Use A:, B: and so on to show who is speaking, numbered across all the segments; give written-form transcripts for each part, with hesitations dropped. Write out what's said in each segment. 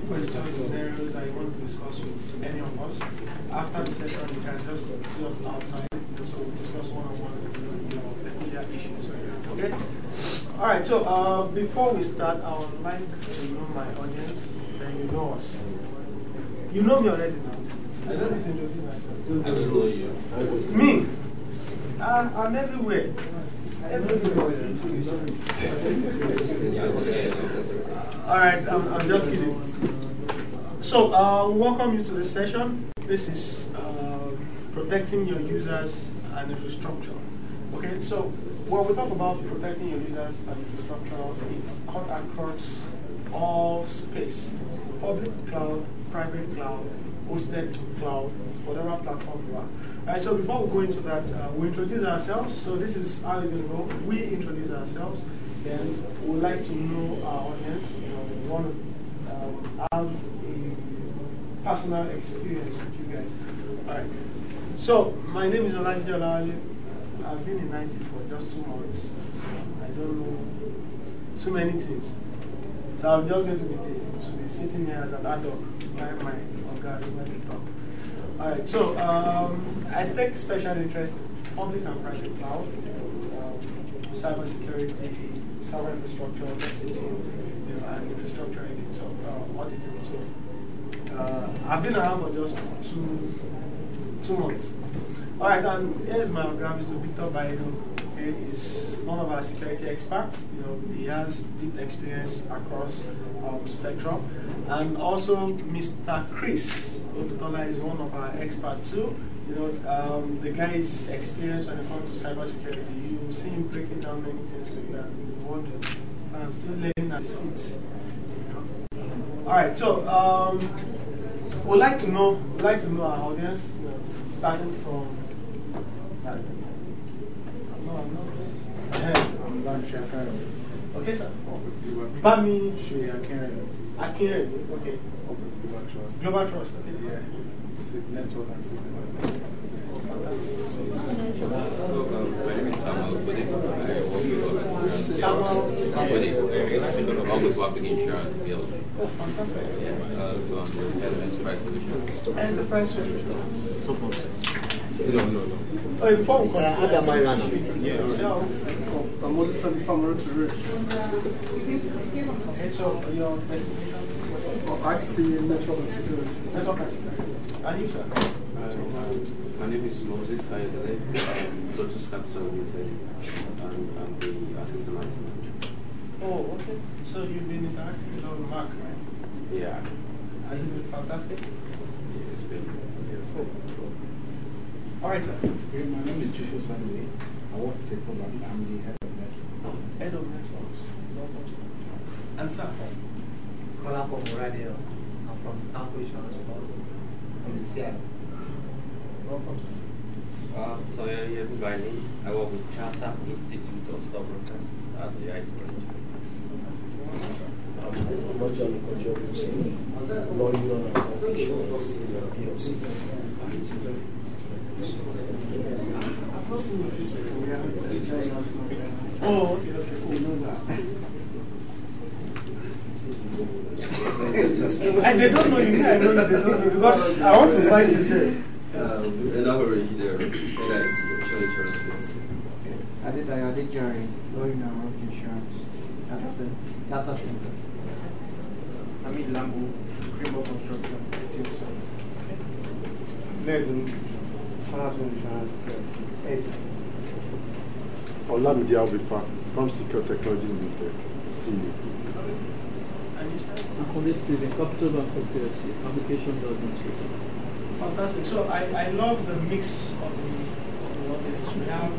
A: questions, scenarios that you want to discuss with any of us. After the session, you can just see us outside, so we'll discuss one-on-one, peculiar issues. Okay? All right, so before we start, I would like to know my audience, then you know us. You know me already now. I don't need to introduce myself.
B: I don't know you.
A: Me? I'm everywhere. All right, I'm just kidding. So, welcome you to this session. This is protecting your users and infrastructure. Okay, so when we talk about protecting your users and infrastructure, it's cut across all space: public cloud, private cloud, hosted cloud, whatever platform you are. Alright, so before we go into that, we introduce ourselves. So this is how it's going to go. We introduce ourselves, then we would like to know our audience. We want to have a personal experience with you guys. Alright. So my name is OLorunday. I've been in IT for just 2 months. So I don't know too many things. So I'm just going to be sitting here as an adult, behind my guys when they talk. Alright, so I take special interest in public and private cloud, cybersecurity, server infrastructure, messaging, and infrastructure editing, so auditing. So I've been around for just two months. Alright, and here's my guy, Mr. Victor Baido. Okay, he's one of our security experts. He has deep experience across spectrum. And also Mr. Chris Odutola is one of our experts too. The guy is experienced when it comes to cybersecurity. You will see him breaking down many things to you and you wonder, I'm still learning at his feet. Alright, so we'd like to know our audience, starting from no, I'm not.
C: I'm Bami Shakara.
A: Okay, sir. Bami
C: Shakara.
A: Akire. Okay.
C: Global Trust.
A: Global Trust. Okay.
C: Yeah. Sleep network and sleep network.
B: My name is Samuel Kode. I work with
A: Samuel
B: public insurance field. Enterprise solutions.
A: Enterprise solutions.
B: No.
A: Before we continue,
C: I'm only from road to road.
A: okay, so your designation?
C: IT, network and security.
A: Network and security. And you, sir?
B: My name is Moses Ayodele. Lotus Capital Limited, and I'm the assistant manager.
A: Oh, okay. So you've been interacting with our Mark, right?
B: Yeah.
A: Has it been fantastic?
B: It's been
A: All right, sir.
C: Okay, my name is Joshua Sunday. I work at Technology. I'm the head of network.
A: Head of networks. And sir?
D: OLorunday. I'm from Stanford Insurance from the Seattle.
A: Welcome, sir.
B: So everybody, I work with Charter Institute of Stockbrokers at the IT Manager.
E: I'm not John Conjunction, Law Union and Corporations, PLC.
A: I've not seen your face before. Oh, okay, cool. And they don't know you. I know that they don't know you because I want to fight you, sir.
B: And I'm already there. And
D: I did Jerry, Law Union and Insurance at the data center.
C: I mean Lambo, Creambo Construction, etc. Lego, Financial Insurance,
E: Olamide Albifa, from Secure Technology Limited, CEO.
A: And you, sir?
F: I'm Steve, Capital Bank of PLC, application doesn't speak.
A: Fantastic. So I love the mix of the audience. We have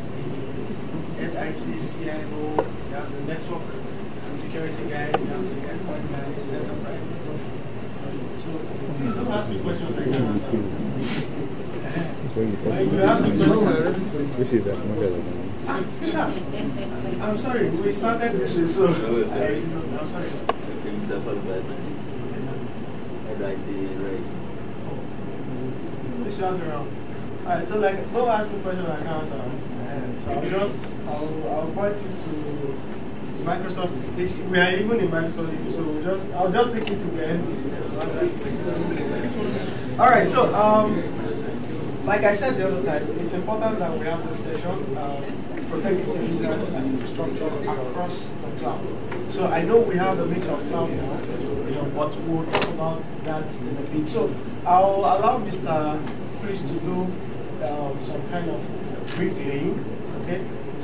A: the IT CIO, we have the network and security guy, we have the endpoint guy, the enterprise. So please don't ask me questions I can't answer.
E: This is as much as
A: Sir, I'm sorry, we started this way, so I'm sorry. Alright, so like, don't ask me questions I can't answer. So I'll point you to Microsoft. We are even in Microsoft, so I'll just take you to the end. All right, so like I said the other time, it's important that we have this session protecting the users and infrastructure across the cloud. So I know we have a mix of cloud now, but we'll talk about that in a bit. So I'll allow Mr. Chris to do some kind of briefing, okay,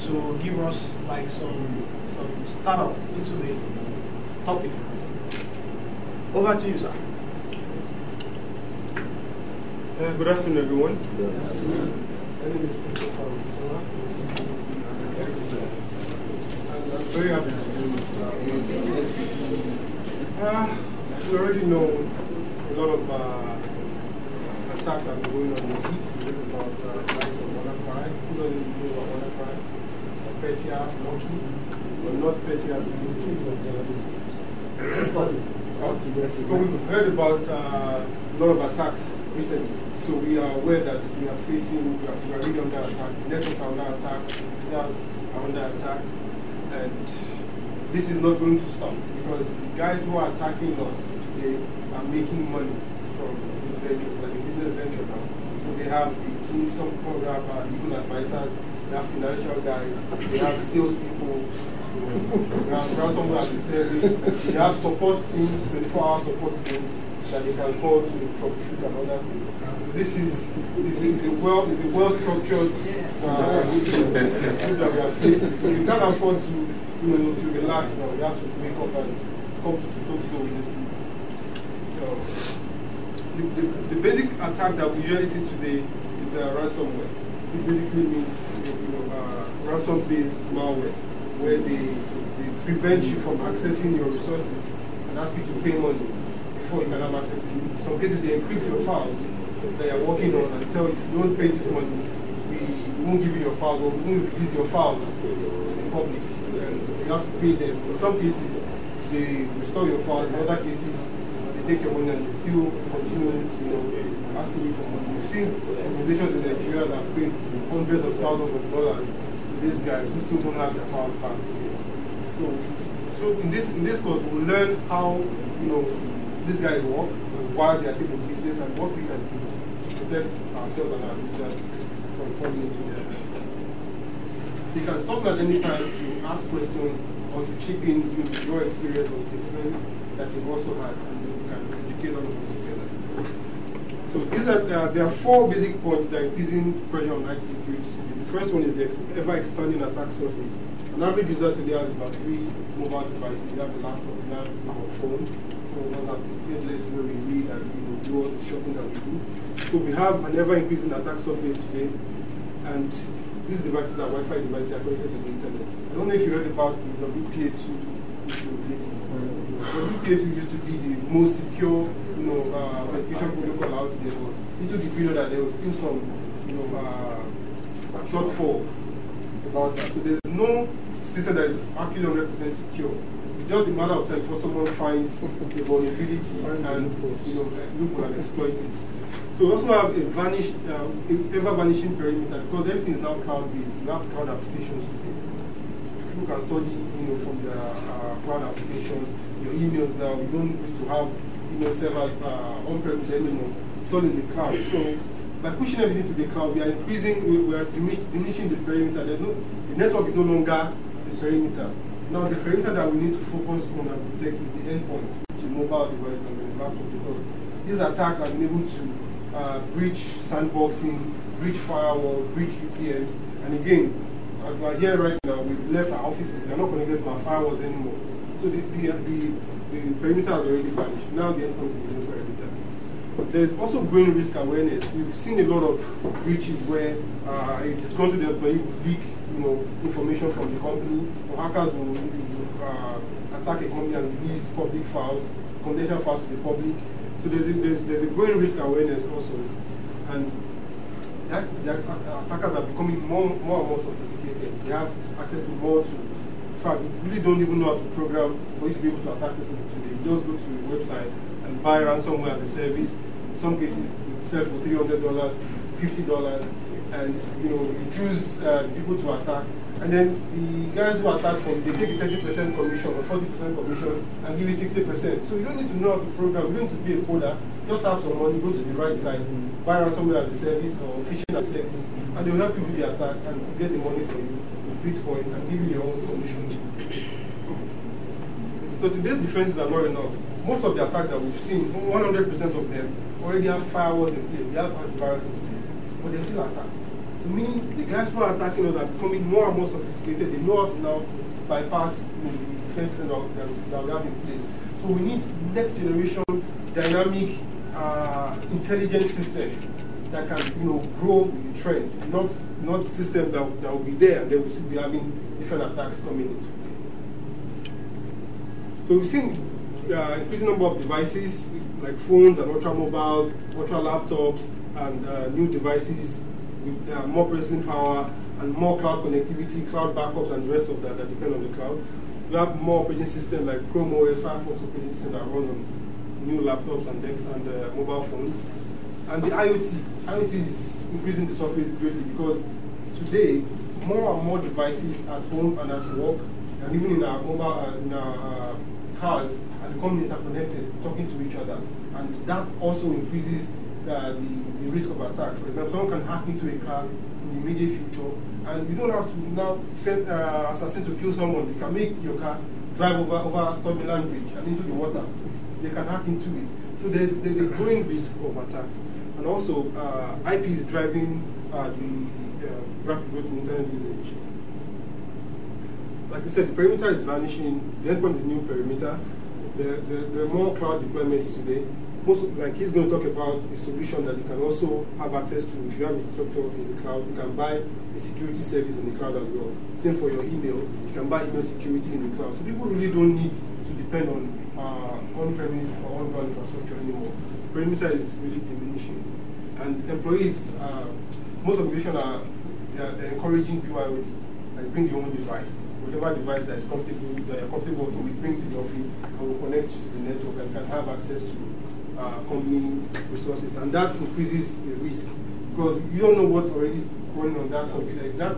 A: to give us like some startup into the topic. Over to you, sir.
G: Good afternoon, everyone.
A: My name is Christopher.
G: I'm very happy to do you already know a lot of attacks that are going on in the week. You read about WannaCry. Who doesn't know about WannaCry? Petya, Monkey, but not Petya. So we've heard about a lot of attacks recently. So we are aware that we are facing, we are really under attack. Networks are under attack, users are under attack, and this is not going to stop because the guys who are attacking us today are making money from this venture, like a business venture now. So they have a team, some people have legal advisors, they have financial guys, they have salespeople, they have ransomware as a service, they have support teams, 24-hour support teams that they can call to troubleshoot and other things. So this is a well-structured issue that we are facing. So you can't afford to relax now. You have to wake up and come to talk with these people. So the basic attack that we usually see today is ransomware. It basically means ransom-based malware, where they prevent you from accessing your resources and ask you to pay money before you can have access to it. In some cases, they encrypt your files that you're working on and tell you if you don't pay this money, we won't give you your files or we won't release your files to the public. And you have to pay them. In some cases, they restore your files. In other cases, they take your money and they still continue asking you for money. We've seen organizations in Nigeria that have paid hundreds of thousands of dollars to these guys who still don't have their files back. So in this course, we'll learn how these guys work, why they are still in business, and what we can do to protect ourselves and our users from falling into their hands. You can stop at any time to ask questions or to chip in your experience or the experience that you've also had, and we can educate all of us together. So there are four basic points that are increasing pressure on IT security. The first one is the ever-expanding attack surface. An average user today has about 3 mobile devices. You have a laptop, you have a phone. So we have tablets where we read and do all the shopping that we do. So we have an ever-increasing attack surface today, and these devices are Wi-Fi devices that are connected to the internet. I don't know if you heard about the WPA2 issue lately. WPA2 used to be the most secure, authentication protocol out there. But little did we know that there was still some, shortfall about that. So there's no system that is actually 100% secure. It's just a matter of time before someone finds a vulnerability and look and exploit it. So we also have a ever-vanishing perimeter because everything is now cloud-based. You have cloud applications today. People can study, from their cloud applications, your emails now. We don't need to have email servers on-premise anymore. It's all in the cloud. So by pushing everything to the cloud, we are diminishing the perimeter. The network is no longer the perimeter. Now the perimeter that we need to focus on and protect is the endpoint, which is mobile device and the laptop, because these attacks are able to breach sandboxing, breach firewalls, breach UTMs, and again, as we are here right now, we've left our offices, we are not connected to our firewalls anymore. So the perimeter has already vanished. Now the endpoint is the new perimeter. There's also growing risk awareness. We've seen a lot of breaches where a disgruntled employee will leak information from the company, or hackers will attack a company and release public files, confidential files to the public. So there's a growing risk awareness also. And the attackers are becoming more and more sophisticated. They have access to more tools. In fact, we really don't even know how to program for you to be able to attack people today. You just go to a website and buy ransomware as a service. In some cases, you sell for $300, $50, and you choose people to attack, and then the guys who attack from, they take a 30% commission or 40% commission and give you 60%. So you don't need to know how to program, you don't need to be a coder, just have some money, go to the right side, buy ransomware as a service or phishing as a service, and they will help you do the attack and get the money for you with Bitcoin and give you your own commission. So today's defenses are not enough. Most of the attacks that we've seen, 100% of them already have firewalls in place, they have antivirus in place, but they still attack. Meaning the guys who are attacking us are becoming more and more sophisticated. They know how to now bypass the defenses that we have in place. So we need next generation dynamic intelligent systems that can grow with the trend, not systems that will be there and then we'll still be having different attacks coming into play. So we've seen increasing number of devices like phones and ultra mobiles, ultra laptops, and new devices with more processing power and more cloud connectivity, cloud backups, and the rest of that depend on the cloud. We have more operating systems like Chrome OS, Firefox operating systems that run on new laptops and mobile phones. And the IoT is increasing the surface greatly because today more and more devices at home and at work and even in our mobile cars are becoming interconnected, talking to each other, and that also increases the risk of attack. For example, someone can hack into a car in the immediate future, and you don't have to now send assassins to kill someone. You can make your car drive over Third Bridge and into the water. They can hack into it. So there's a growing risk of attack. And also, IP is driving the rapid growth in internet usage. Like we said, the perimeter is vanishing. The endpoint is new perimeter. There are more cloud deployments today. Like he's going to talk about a solution that you can also have access to. If you have infrastructure in the cloud, you can buy a security service in the cloud as well. Same for your email. You can buy email security in the cloud. So people really don't need to depend on on-premise or on-ground infrastructure anymore. The perimeter is really diminishing. And employees, most organizations are encouraging BYOD, like bring your own device. Whatever device that is comfortable, that you're comfortable with, we bring to the office and we'll connect to the network and can have access to company resources, and that increases the risk because you don't know what's already going on that computer. If that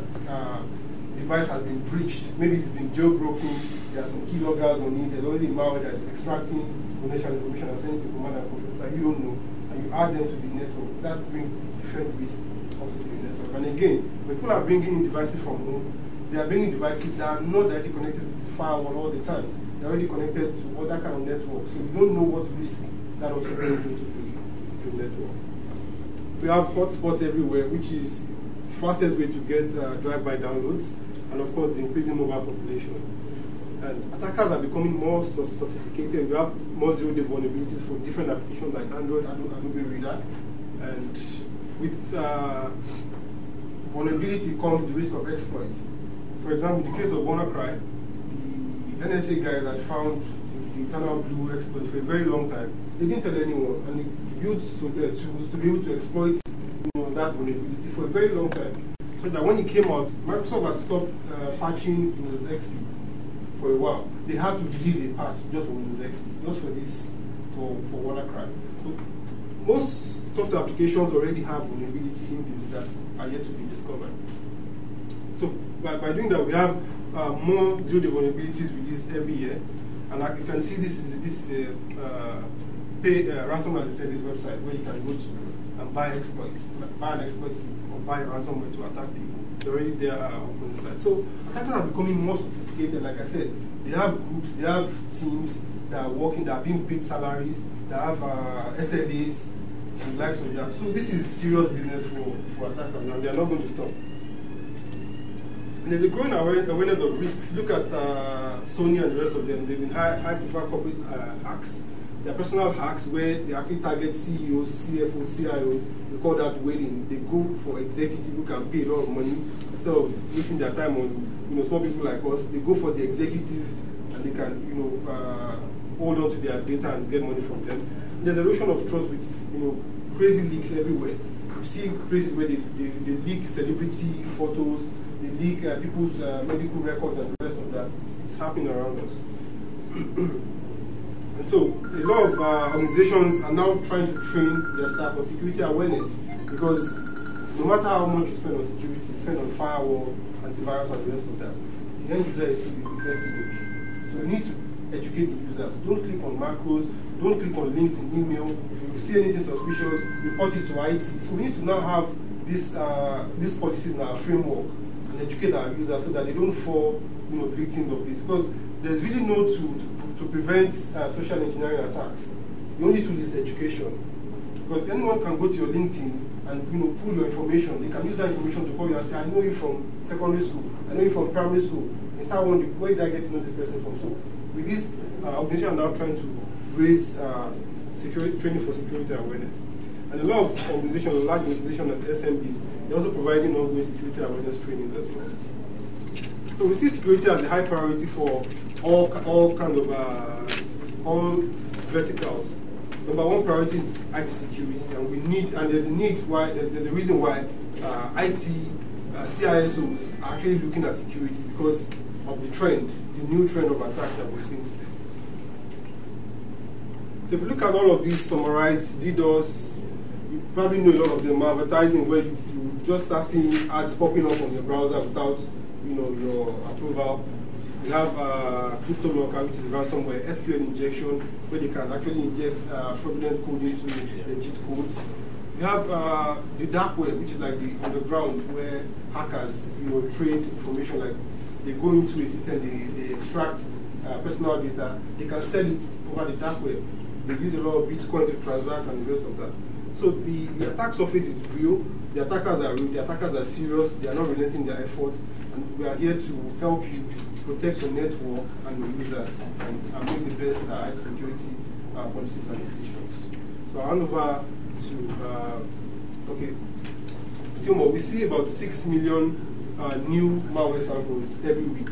G: device has been breached, maybe it's been jailbroken, there are some keyloggers on it, there's already malware that is extracting financial information and sending it to command and control that you don't know, and you add them to the network, that brings different risks also to the network. And again, when people are bringing in devices from home, they are bringing devices that are not directly connected to the firewall all the time. They're already connected to other kind of networks, so you don't know what risk that also brings into the network. We have hotspots everywhere, which is the fastest way to get drive-by downloads, and of course the increasing mobile population. And attackers are becoming more sophisticated. We have more zero-day vulnerabilities for different applications like Android, Adobe Reader, and with vulnerability comes the risk of exploits. For example, in the case of WannaCry, the NSA guys had found the internal blue exploit for a very long time. They didn't tell anyone, and they built tools to be able to exploit that vulnerability for a very long time. So that when it came out, Microsoft had stopped patching Windows XP for a while. They had to release a patch just for Windows XP, just for this, for WannaCry. So most software applications already have vulnerability inbuilt that are yet to be discovered. So by doing that, we have more zero-day vulnerabilities released every year. And like you can see, this is pay ransomware as I said, this website where you can go to and buy exploits, buy an exploit or buy ransomware to attack people. They're already there on the site. So attackers are becoming more sophisticated. Like I said, they have groups, they have teams that are working, that are being paid salaries, that have SLAs and likes of that. So this is serious business for attackers, and they are not going to stop. And there's a growing awareness of risk. If you look at Sony and the rest of them, they've been high-profile corporate hacks. They're personal hacks where they actually target CEOs, CFOs, CIOs. We call that whaling. They go for executives who can pay a lot of money instead of wasting their time on small people like us. They go for the executive and they can hold on to their data and get money from them. And there's erosion of trust with crazy leaks everywhere. You see places where they leak celebrity photos. They leak people's medical records and the rest of that. It's happening around us. And so a lot of organizations are now trying to train their staff on security awareness because no matter how much you spend on security, you spend on firewall, antivirus, and the rest of that, the end user is still investigating. So you need to educate the users. Don't click on macros, don't click on links in email. If you see anything suspicious, report it to IT. So we need to now have these policies in our framework and educate our users so that they don't fall victims of this. Because there's really no tool to prevent social engineering attacks. The only tool is education. Because anyone can go to your LinkedIn and pull your information. They can use that information to call you and say, I know you from secondary school, I know you from primary school. And start wondering, where did I get to know this person from? So with this organization, I'm now trying to raise security training for security awareness. And a lot of organizations, large organizations like SMBs, they're also providing ongoing security awareness training as well. So we see security as a high priority for all kind of all verticals. Number one priority is IT security, and there's a reason why IT CISOs are actually looking at security because of the new trend of attacks that we've seen today. So if you look at all of these summarized DDoS, you probably know a lot of them. Advertising where you just start seeing ads popping up on your browser without your approval. We have CryptoLocker, which is ransomware, SQL injection, where they can actually inject fraudulent code into legit codes. We have the dark web, which is like the underground where hackers trade information. Like they go into a system, they extract personal data, they can sell it over the dark web. They use a lot of Bitcoin to transact and the rest of that. So the attack surface is real, the attackers are real, the attackers are serious, they are not relenting their effort, and we are here to help you protect your network and your users and make the best IT security policies and decisions. So I'll hand over to, still more. We see about 6 million new malware samples every week.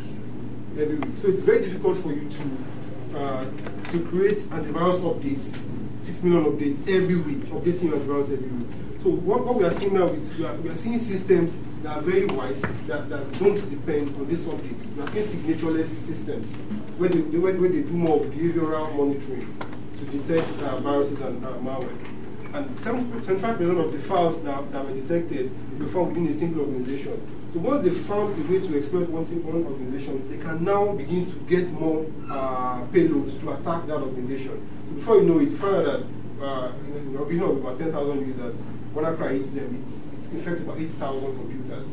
G: So it's very difficult for you to create antivirus updates, 6 million updates every week, updating your antivirus every week. So what we are seeing now is we are seeing systems that are very wise, that don't depend on these updates. We are seeing signatureless systems where they do more behavioral monitoring to detect viruses and malware. And 75% of the files that were detected were found within a single organization. So once they found a way to exploit one organization, they can now begin to get more payloads to attack that organization. So before you know it, you find out that in an organization of about 10,000 users, when a cry hits them, it's infected about 8,000 computers.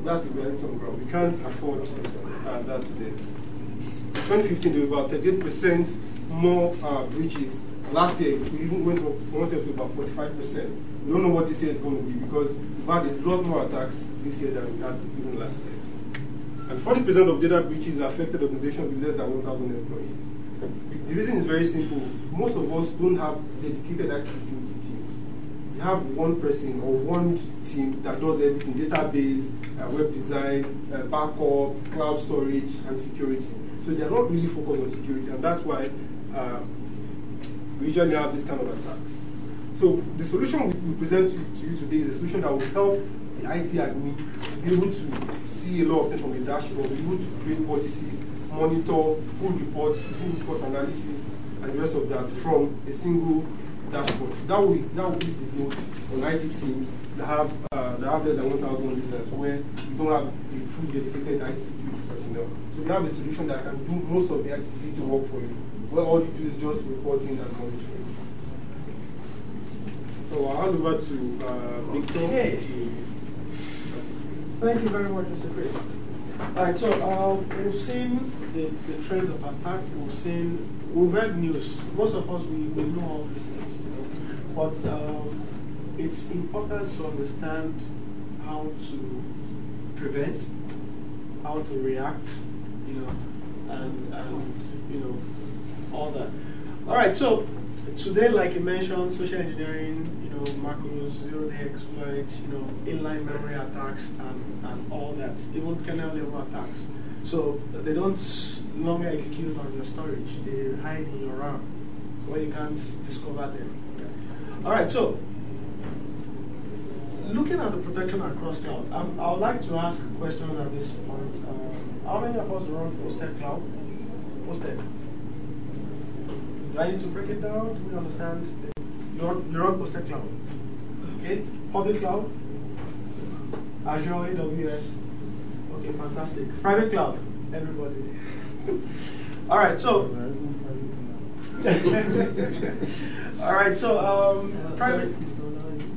G: That's the reality on the ground. We can't afford that today. In 2015, there were about 38% more breaches. Last year, we even went up to about 45%. We don't know what this year is going to be because we've had a lot more attacks this year than we had even last year. And 40% of data breaches affected organizations with less than 1,000 employees. The reason is very simple. Most of us don't have dedicated IT security teams. You have one person or one team that does everything: database, web design, backup, cloud storage, and security. So they're not really focused on security, and that's why we usually have this kind of attacks. So the solution we present to you today is a solution that will help the IT admin to be able to see a lot of things from the dashboard, be able to create policies, monitor, pull reports, do root cause analysis, and the rest of that from a single dashboard. So that will ease the load on IT teams that have less than 1,000 users, where you don't have a full dedicated IT security personnel. So we have a solution that can do most of the IT security work for you, where all you do is just reporting and monitoring. So I'll hand over to Victor.
A: Okay. Thank you very much, Mr. Chris. All right, so we've seen the trends of attacks. We've read news. Most of us, we know all these things, but it's important to understand how to prevent, how to react, and all that. All right, so today, like you mentioned, social engineering, macros, zero-day exploits, inline memory attacks, and all that, even kernel level attacks. So they don't longer execute on your storage; they hide in your RAM, where you can't discover them. All right, so looking at the protection across cloud, I would like to ask questions at this point. How many of us run hosted cloud? Hosted. Do I need to break it down? Do we understand? You're on hosted cloud. Okay? Public cloud? Azure, AWS. Okay, fantastic. Private cloud, everybody. All right, so. All right, so private.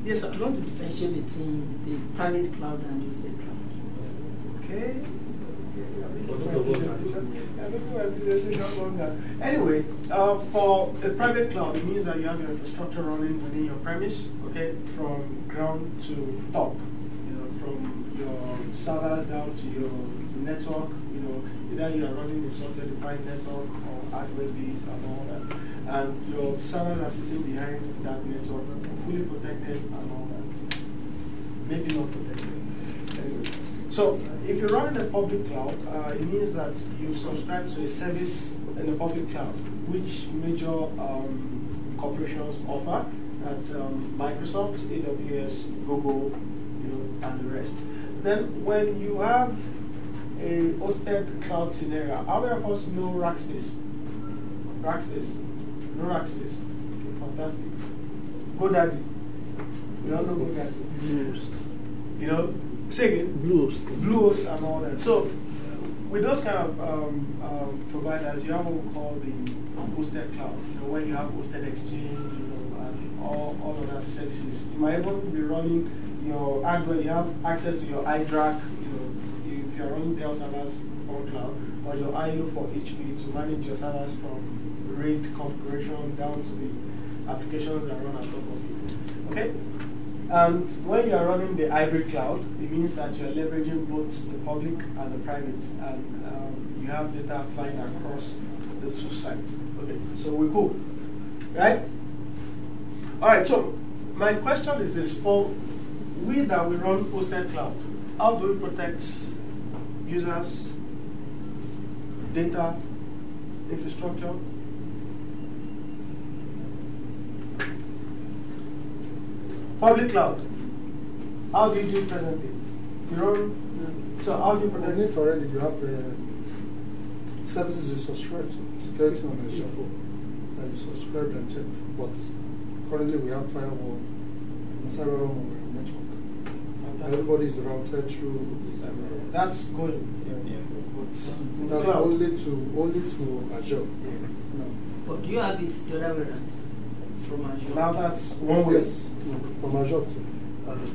A: Yes, sir.
H: I want to differentiate between the private cloud and the state cloud.
A: Okay. Anyway, for a private cloud, it means that you have your infrastructure running within your premise, okay, from ground to top. You know, from your servers down to your network. You know, either you are running a software-defined network or hardware-based and all that. And your servers are sitting behind that network, fully protected and all that. Maybe not protected. Anyway. So, if you're running a public cloud, it means that you subscribe to a service in the public cloud, which major corporations offer. That's Microsoft, AWS, Google, you know, and the rest. Then, when you have a hosted cloud scenario, how many of us know Rackspace? Rackspace? No Rackspace. Okay, fantastic. GoDaddy. You all know GoDaddy? You know? Say again? Bluehost and all that. So, with those kind of providers, you have what we call the hosted cloud. You know, when you have hosted exchange, you know, and all of that services. You might even be running your hardware. You have access to your iDRAC. You know, if you are running Dell servers on cloud, or your IO for HP to manage your servers from RAID configuration down to the applications that run on top of it. Okay. And when you are running the hybrid cloud, it means that you are leveraging both the public and the private, and you have data flying across the two sites. Okay, so we're cool, right? All right. So my question is this: for we that we run hosted cloud, how do we protect users, data, infrastructure? Public cloud. How do you do it presently? You run, so how do you protect
C: it? Already you have services you subscribe to, security on Azure, that you subscribe and check. But currently we have firewall and cyber roam on our network. Everybody is routed through.
A: That's good.
C: Yeah. That's only to Azure.
A: Yeah.
C: No.
H: But do you have it the other way around? From Azure?
A: Now that's one way.
C: Yes. From Azure too.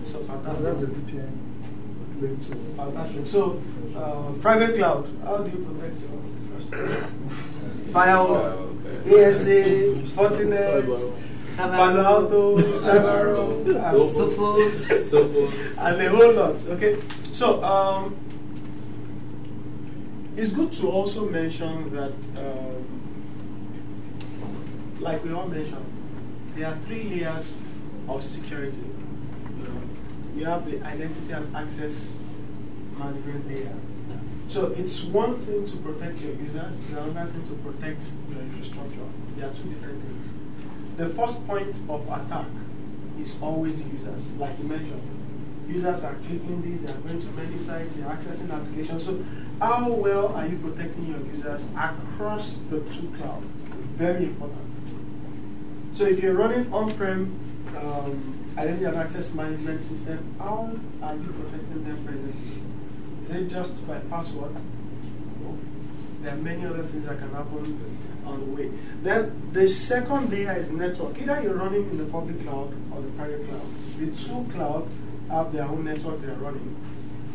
A: So
C: That's a VPN linked to.
A: Fantastic. So, private cloud, how do you protect your firewall, ASA, Fortinet, Palo Alto, Cyber,
H: Sophos,
A: and a whole lot. Okay. So, it's good to also mention that, like we all mentioned, there are 3 layers of security. You have the identity and access management layer. So it's one thing to protect your users, it's another thing to protect your infrastructure. There are 2 different things. The first point of attack is always the users, like you mentioned. Users are clicking this, they are going to many sites, they are accessing applications. So how well are you protecting your users across the 2 clouds? Very important. So if you're running on-prem identity and access management system, how are you protecting them presently? Is it just by password? No. There are many other things that can happen on the way. Then the second layer is network. Either you're running in the public cloud or the private cloud. The 2 clouds have their own networks they're running.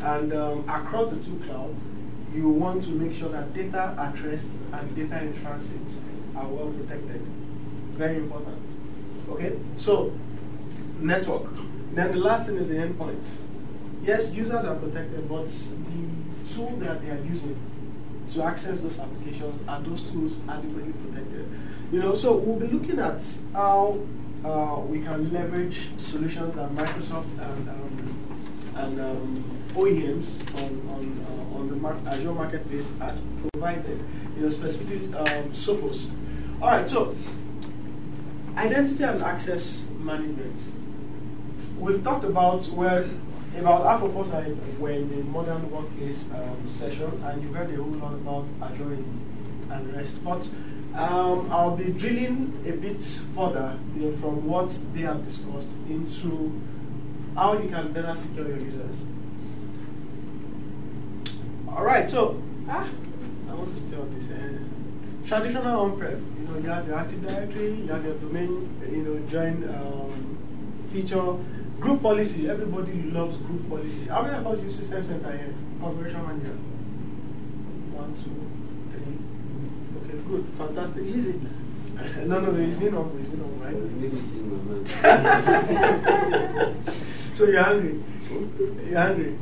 A: And across the 2 clouds, you want to make sure that data at rest and data in transit are well protected. Very important. Okay? So, network. Then the last thing is the endpoints. Yes, users are protected, but the tool that they are using to access those applications, are those tools adequately protected? You know, so we'll be looking at how we can leverage solutions that Microsoft and OEMs on the Azure Marketplace has provided. You know, specifically Sophos. All right, so identity and access management. We've talked about about half of us were in the modern workplace session, and you've heard a whole lot about Azure and the rest. But I'll be drilling a bit further, you know, from what they have discussed into how you can better secure your users. All right, so I want to stay on this. Traditional on-prem, you have your Active Directory, you have your domain, join feature, group policy. Everybody loves group policy. How many of us use System Center here? Configuration Manager. 1, 2, 3. Okay, good, fantastic.
H: Use it.
A: No, it's been on, right?
B: Maybe change my mind.
A: So you're hungry? You're hungry?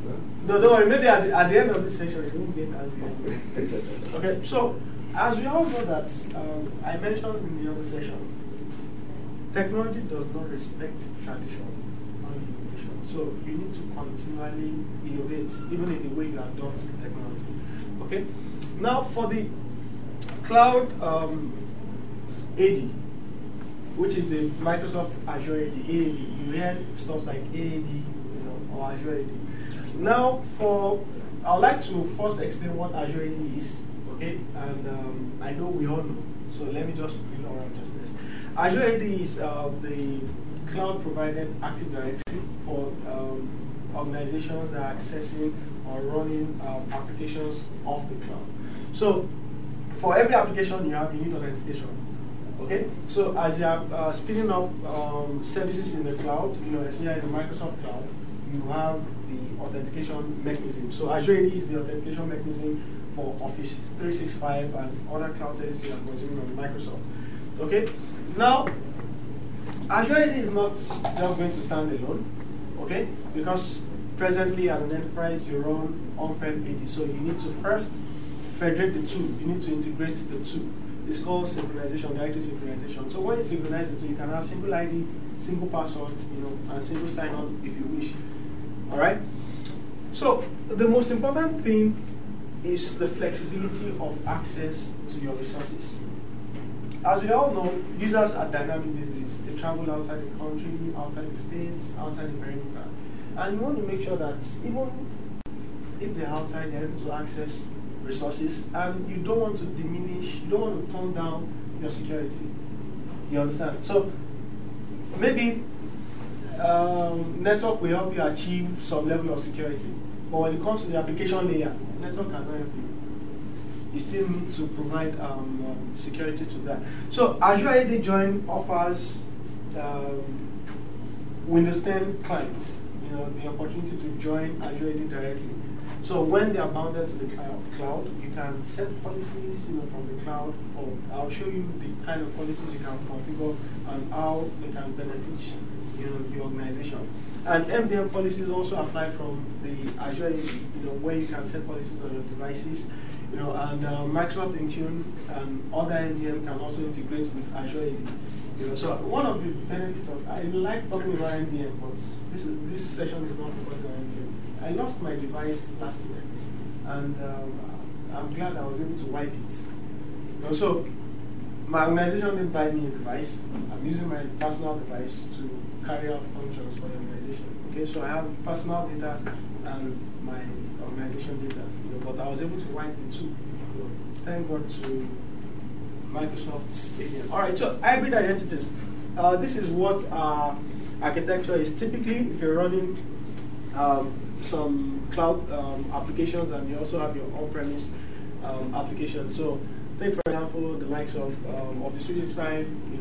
A: No, don't worry. Maybe at the end of this session, you won't get angry. Okay, so as we all know that, I mentioned in the other session, technology does not respect tradition or innovation. So you need to continually innovate, even in the way you adopt technology. Okay? Now for the cloud AD, which is the Microsoft Azure AD, you hear stuff like AAD, or Azure AD. Now, I would like to first explain what Azure AD is, okay? And I know we all know, so let me just fill our justice. Azure AD is the cloud-provided Active Directory for organizations that are accessing or running applications off the cloud. So, for every application you need authentication. Okay, so as you are spinning up services in the cloud, especially in the Microsoft cloud, you have the authentication mechanism. So Azure AD is the authentication mechanism for Office 365 and other cloud services you are consuming on Microsoft. Okay, now Azure AD is not just going to stand alone. Okay, because presently as an enterprise you run on-prem AD, so you need to first federate the two. You need to integrate the two. It's called synchronization, directory synchronization. So when you synchronize the two, you can have single ID, single password, and single sign-on if you wish. All right. So the most important thing is the flexibility of access to your resources. As we all know, users are dynamic these days. They travel outside the country, outside the states, outside the perimeter, and you want to make sure that even if they're outside, they're able to access resources, and you don't want to diminish, you don't want to tone down your security. You understand? So maybe network will help you achieve some level of security, but when it comes to the application layer, network cannot help you. You still need to provide security to that. So Azure AD Join offers Windows 10 clients, the opportunity to join Azure AD directly. So when they are bounded to the cloud, you can set policies, from the cloud. I'll show you the kind of policies you can configure and how they can benefit, the organization. And MDM policies also apply from the Azure AD, where you can set policies on your devices, and Microsoft Intune and other MDM can also integrate with Azure AD. So one of the benefits of, I like talking about MDM, but this session is not focused on MDM. I lost my device last year, and I'm glad I was able to wipe it. So my organization didn't buy me a device. I'm using my personal device to carry out functions for the organization. Okay, so I have personal data and my organization data, but I was able to wipe the two. Thank God to Microsoft's ADM. All right, so hybrid identities. This is what our architecture is. Typically, if you're running some cloud applications, and you also have your on-premise application. So take, for example, the likes of Office 365, the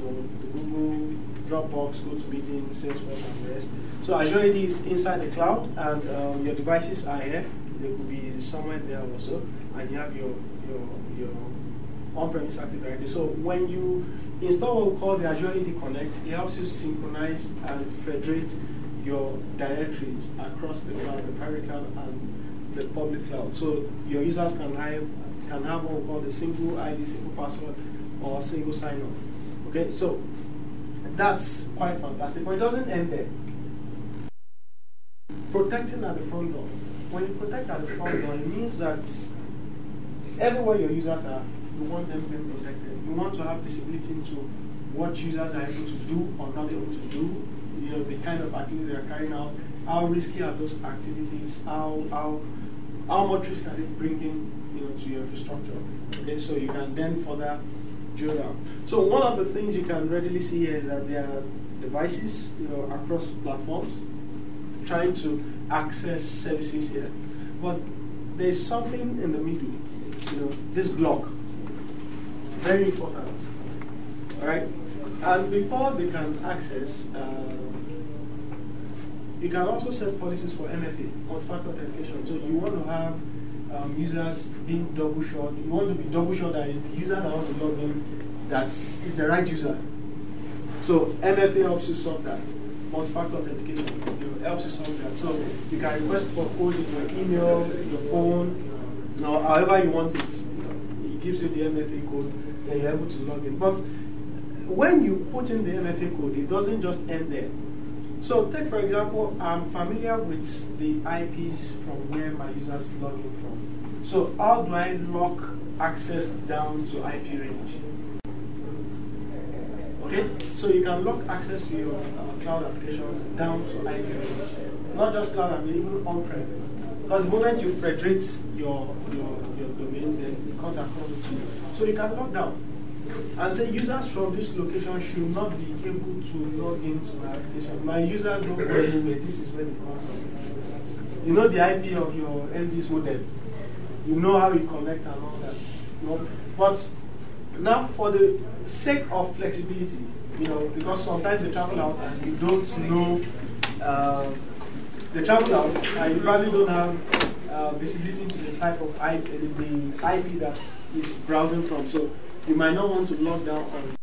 A: Google, Dropbox, GoToMeeting, Salesforce, and the rest. So Azure AD is inside the cloud, and your devices are here. They could be somewhere there also, and you have your on-premise Active Directory. So when you install what we call the Azure AD Connect, it helps you synchronize and federate your directories across the cloud, the private cloud and the public cloud. So your users can have what we call the single ID, single password, or single sign-on. Okay, so that's quite fantastic, but it doesn't end there. Protecting at the front door. When you protect at the front door, it means that everywhere your users are, you want them being protected. You want to have visibility into what users are able to do or not able to do, the kind of activity they are carrying out, how risky are those activities, how much risk are they bringing to your infrastructure. Okay, so you can then further drill down. So one of the things you can readily see here is that there are devices across platforms trying to access services here. But there's something in the middle, this block. Very important. All right? And before they can access, you can also set policies for MFA, multi-factor authentication. So you want to have users being double sure. You want to be double sure that it's the user that wants to log in that is the right user. So MFA helps you solve that. Multi-factor authentication helps you solve that. So you can request for code in your email, your phone, however you want it. It gives you the MFA code, and you're able to log in. But when you put in the MFA code, it doesn't just end there. So take, for example, I'm familiar with the IPs from where my users log in from. So how do I lock access down to IP range? Okay, so you can lock access to your cloud applications down to IP range. Not just cloud, even on-prem. Because the moment you federate your domain, then it comes across to you. So you can lock down and say users from this location should not be able to log into my application. My users don't go anywhere. This is where they come from. You know the IP of your ND's modem. You know how you connect and all that. But now, for the sake of flexibility, because sometimes they travel out and you don't know, they travel out and you probably don't have visibility into the type of IP that is browsing from. So you might not want to log down on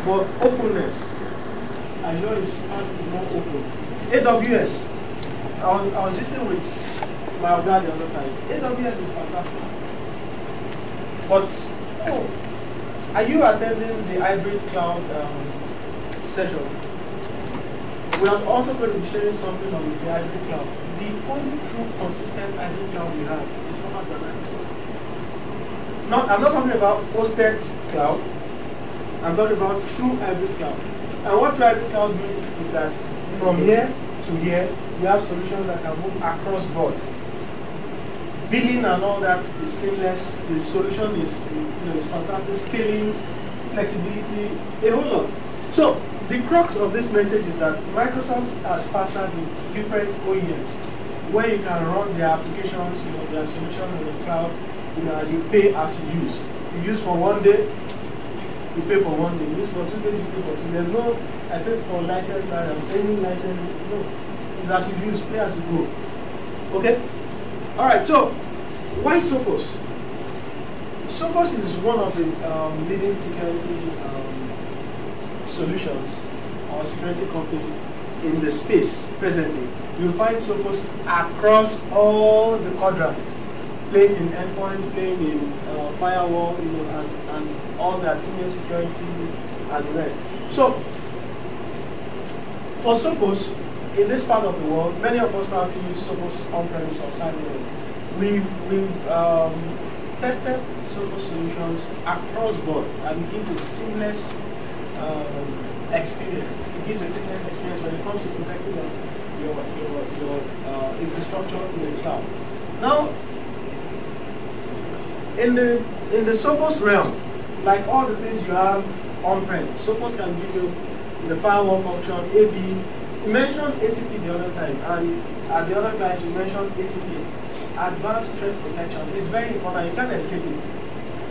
A: but openness. Azure is fast to more open. AWS. I was listening with my guy the other time. AWS is fantastic. But are you attending the hybrid cloud session? We are also going to be sharing something on the hybrid cloud. The only true consistent hybrid cloud we have is from Microsoft. I'm not talking about hosted cloud. I'm talking about true hybrid cloud. And what true hybrid cloud means is that from here to here, we have solutions that can move across board. Billing and all that is seamless. The solution is, is fantastic. Scaling, flexibility, a whole lot. So the crux of this message is that Microsoft has partnered with different OEMs where you can run their applications, their solutions in the cloud, and you pay as you use. You use for 1 day, you pay for 1 day. You use for 2 days, you pay for 2 days. There's no, I pay for license, I'm paying licenses. No, it's as you use, pay as you go. Okay? All right, so why Sophos? Sophos is one of the leading security solutions or security company in the space presently. You'll find Sophos across all the quadrants, playing in endpoint, playing in firewall, and all that, email security and the rest. So, for Sophos, in this part of the world, many of us have to use Sophos on-premise or cyber. We've tested Sophos solutions across board, and it gives a seamless experience. It gives a seamless experience when it comes to protecting your infrastructure in the cloud. Now, in the Sophos realm, like all the things you have on-prem, Sophos can give you the firewall function, AV. You mentioned ATP the other time, and at the other class you mentioned ATP. Advanced threat protection is very important. You can't escape it.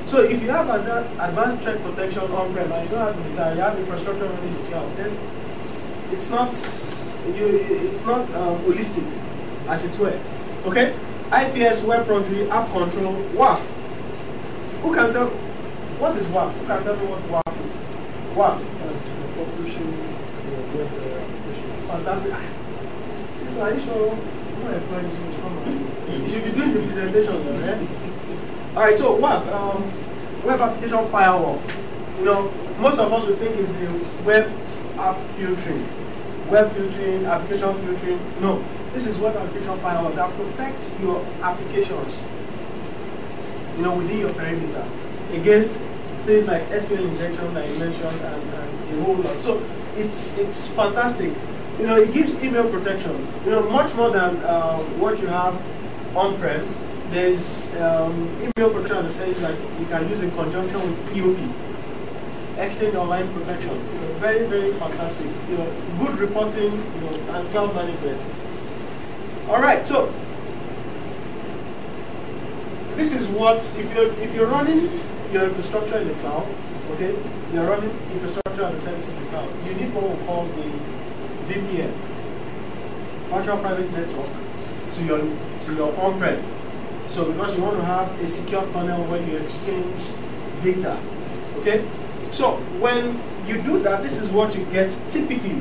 A: So if you have advanced threat protection on-prem and you don't have you have infrastructure running in the cloud, then it's not holistic, as it were. Okay? IPS, web proxy, app control, WAF. Who can tell? What is WAF? Who can tell me what WAF is? WAF.
C: Publishing web application.
A: Fantastic. Are you sure? You should be doing the presentation, right? All right. So WAF, web application firewall. Most of us would think is the web app filtering, application filtering. No, this is web application firewall that protects your applications, within your perimeter against things like SQL injection that you mentioned and a whole lot. So it's fantastic. It gives email protection. Much more than what you have on-prem. There's email protection, as I said, like you can use in conjunction with EOP, Exchange Online Protection. Very, very fantastic. Good reporting, and cloud management. All right, so this is what if you're running your infrastructure in the cloud, okay, you're running infrastructure as a service in the cloud. You need what we call the VPN, virtual private network, to your on-prem. So because you want to have a secure tunnel where you exchange data, okay? So when you do that, this is what you get typically.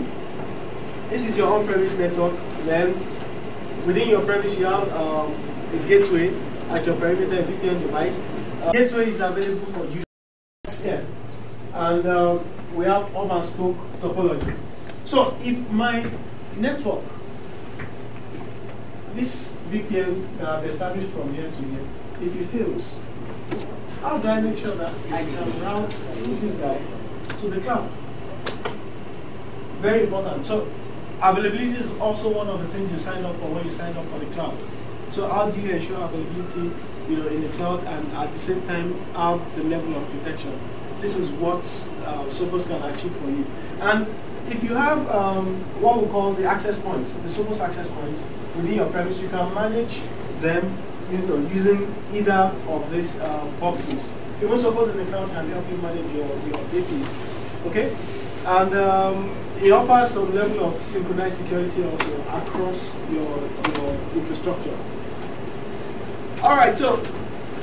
A: This is your on-premise network. Then within your premise you have a gateway at your perimeter, a VPN device. Gateway is available for users here, and we have hub and spoke topology. So if my network, this VPN that I've established from here to here, if it fails, how do I make sure that I can route this guy to the cloud? Very important. So availability is also one of the things you sign up for when you sign up for the cloud. So how do you ensure availability, in the cloud, and at the same time have the level of protection? This is what Sophos can achieve for you. And if you have what we call the access points, the Sophos access points within your premise, you can manage them using either of these boxes. Even Sophos in the cloud can help you manage your APs. Okay? And it offers some level of synchronized security also across your infrastructure. All right, so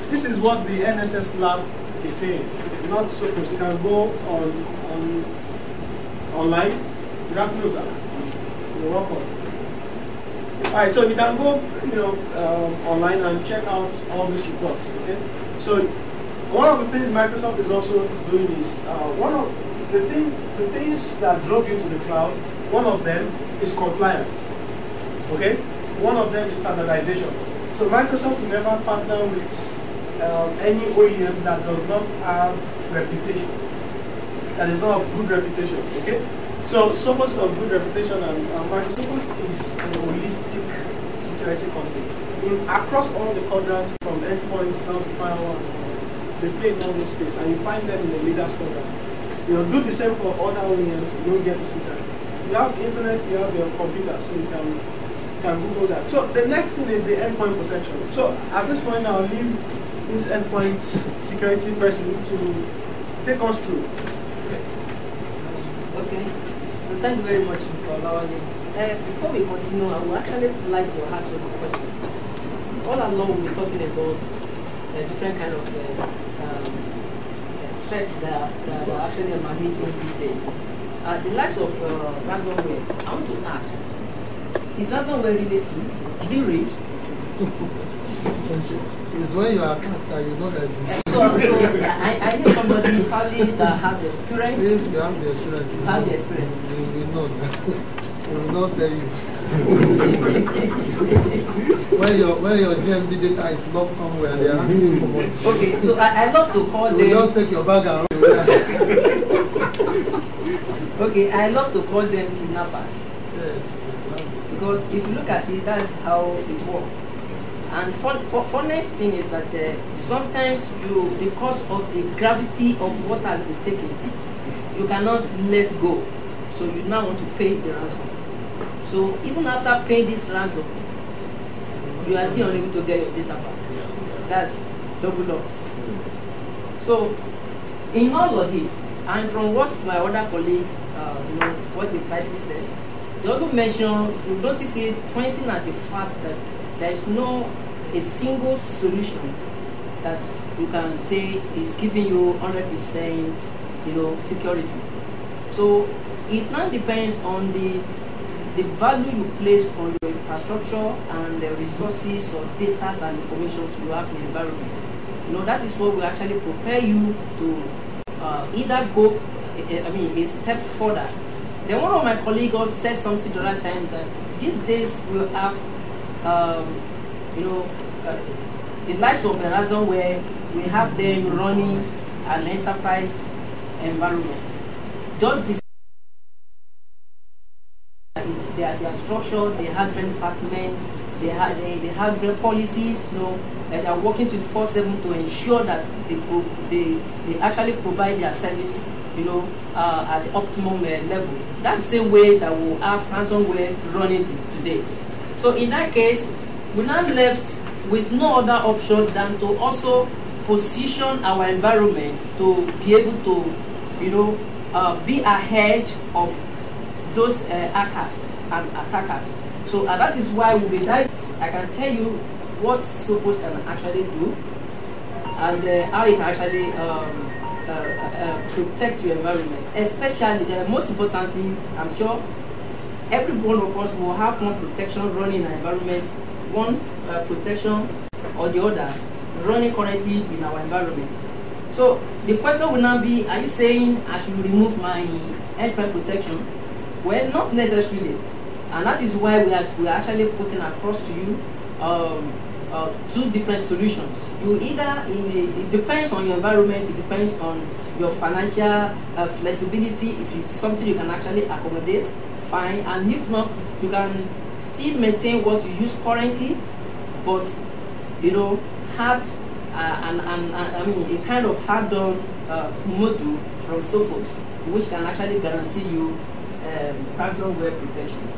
A: this is what the NSS lab is saying. Not Sophos. You can go on online. Good afternoon, sir. You're welcome. All right, so you can go, online and check out all these reports. Okay. So one of the things Microsoft is also doing is one of the things that drove you to the cloud. One of them is compliance. Okay. One of them is standardization. So Microsoft will never partner with any OEM that does not have reputation, that is not of good reputation. Okay. So Sophos is of good reputation, and Microsoft is an holistic security company. Across all the quadrants, from endpoints down to firewall, they play in all those spaces, and you find them in the leaders quadrant. Do the same for other OEMs. You don't get to see that. You have the internet, you have your computer, so you can Google that. So the next thing is the endpoint protection. So at this point, I'll leave this endpoint security person to take us through.
H: Okay. So thank you very much, Mr. Olawale. Before we continue, I would actually like to ask us a question. All along, we're talking about different kind of threats that are actually emanating these days. The likes of ransomware, I want to ask, is ransomware related? Is it real?
C: It's when you are attacked that you know that it's
H: So I need somebody probably that have the experience.
C: If you have the experience,
H: You have the experience.
C: You know that. We will not tell you. when your GMD data is locked somewhere, they are asking you for money.
H: Okay, so I love to call them.
C: You just take your bag and run.
H: Okay, I love to call them kidnappers.
C: Yes.
H: Because if you look at it, that's how it works. And funniest thing is that sometimes because of the gravity of what has been taken, you cannot let go. So you now want to pay the ransom. So even after paying this ransom, you are still unable to get your data back. That's double loss. So in all of this, and from what my other colleague, what they rightly said, they also mentioned, if you notice it, pointing at the fact that there is a single solution that you can say is giving you 100%, security. So it now depends on the value you place on your infrastructure and the resources or data and information you have in the environment. That is what will actually prepare you to either go, a step further. Then one of my colleagues also said something the other time that these days we'll have, the likes of Verizon where we have them running an enterprise environment. Just this, their structure, they have different departments, they have different policies, and they are working 24/7 to ensure that they actually provide their service, at optimum level. That's the same way that we'll have ransomware running today. So in that case, we're now left with no other option than to also position our environment to be able to, be ahead of those hackers and attackers. So that is why we'll be like, I can tell you what Sophos can actually do and how it can actually protect your environment. Especially, most importantly, I'm sure every one of us will have one protection running in our environment, one protection or the other running currently in our environment. So the question will now be, are you saying I should remove my endpoint protection? Well, not necessarily. And that is why we are actually putting across to you two different solutions. It depends on your environment, it depends on your financial flexibility. If it's something you can actually accommodate, fine. And if not, you can still maintain what you use currently, but hard a kind of hard-on module from Sophos, which can actually guarantee you ransomware protection.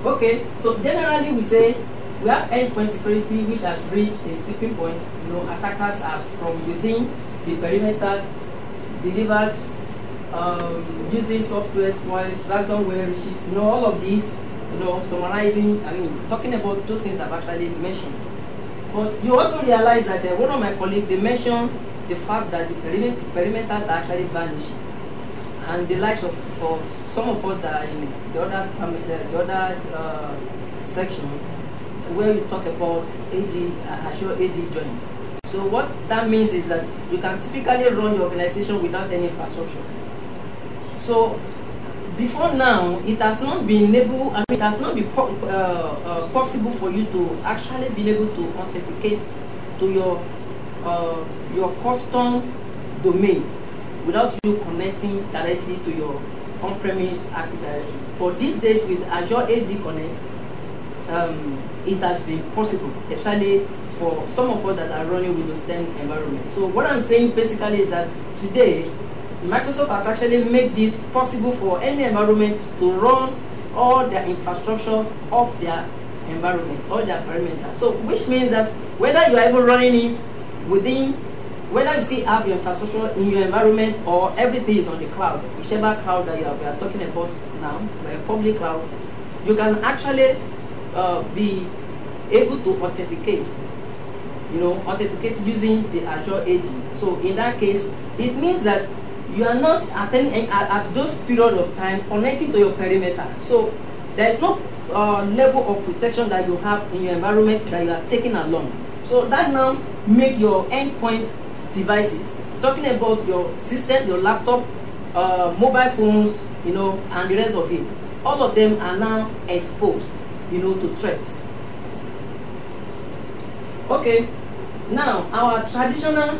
H: Okay, so generally we say we have endpoint security which has reached a tipping point. Attackers are from within the perimeters, delivers using software exploits, ransomware issues, all of these, summarizing, talking about those things I've actually mentioned. But you also realize that one of my colleagues, they mentioned the fact that the perimeters are actually vanishing. and the likes of, for some of us that are in the other sections, where you talk about Azure AD joining. So what that means is that you can typically run your organization without any infrastructure. So before now, it has not been able, it has not been possible for you to actually be able to authenticate to your custom domain without you connecting directly to your on-premise Active Directory. But these days with Azure AD Connect, it has been possible, especially for some of us that are running Windows 10 environments. So what I'm saying basically is that today, Microsoft has actually made this possible for any environment to run all their infrastructure off their environment, all their perimeter. So which means that whether you are even running it within, whether you still have your infrastructure in your environment or everything is on the cloud, whichever cloud that we are talking about now, a public cloud, you can actually be able to authenticate, authenticate using the Azure AD. So in that case, it means that you are not at those period of time connecting to your perimeter. So there is no level of protection that you have in your environment that you are taking along. So that now make your endpoint devices, talking about your system, your laptop, mobile phones, and the rest of it, all of them are now exposed, to threats. Okay, now our traditional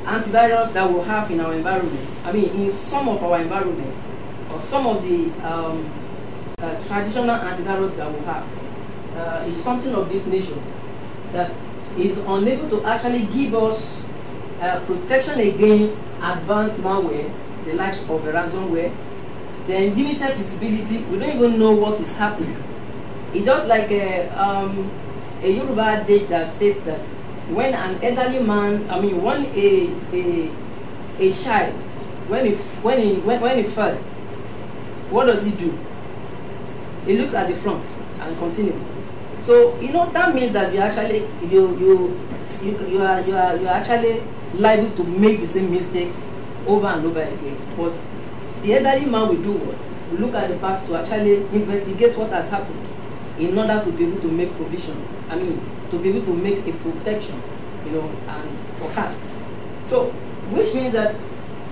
H: antivirus that we have in our environment, in some of our environments, or some of the traditional antivirus that we have, is something of this nature that is unable to actually give us protection against advanced malware, the likes of a ransomware, then limited visibility. We don't even know what is happening. It's just like a Yoruba adage that states that when an elderly man, when a child, when he fell, what does he do? He looks at the front and continue. So that means that you actually you are actually liable to make the same mistake over and over again. But the elderly man will do what? Will look at the back to actually investigate what has happened in order to be able to make provision. To be able to make a protection, and forecast. So, which means that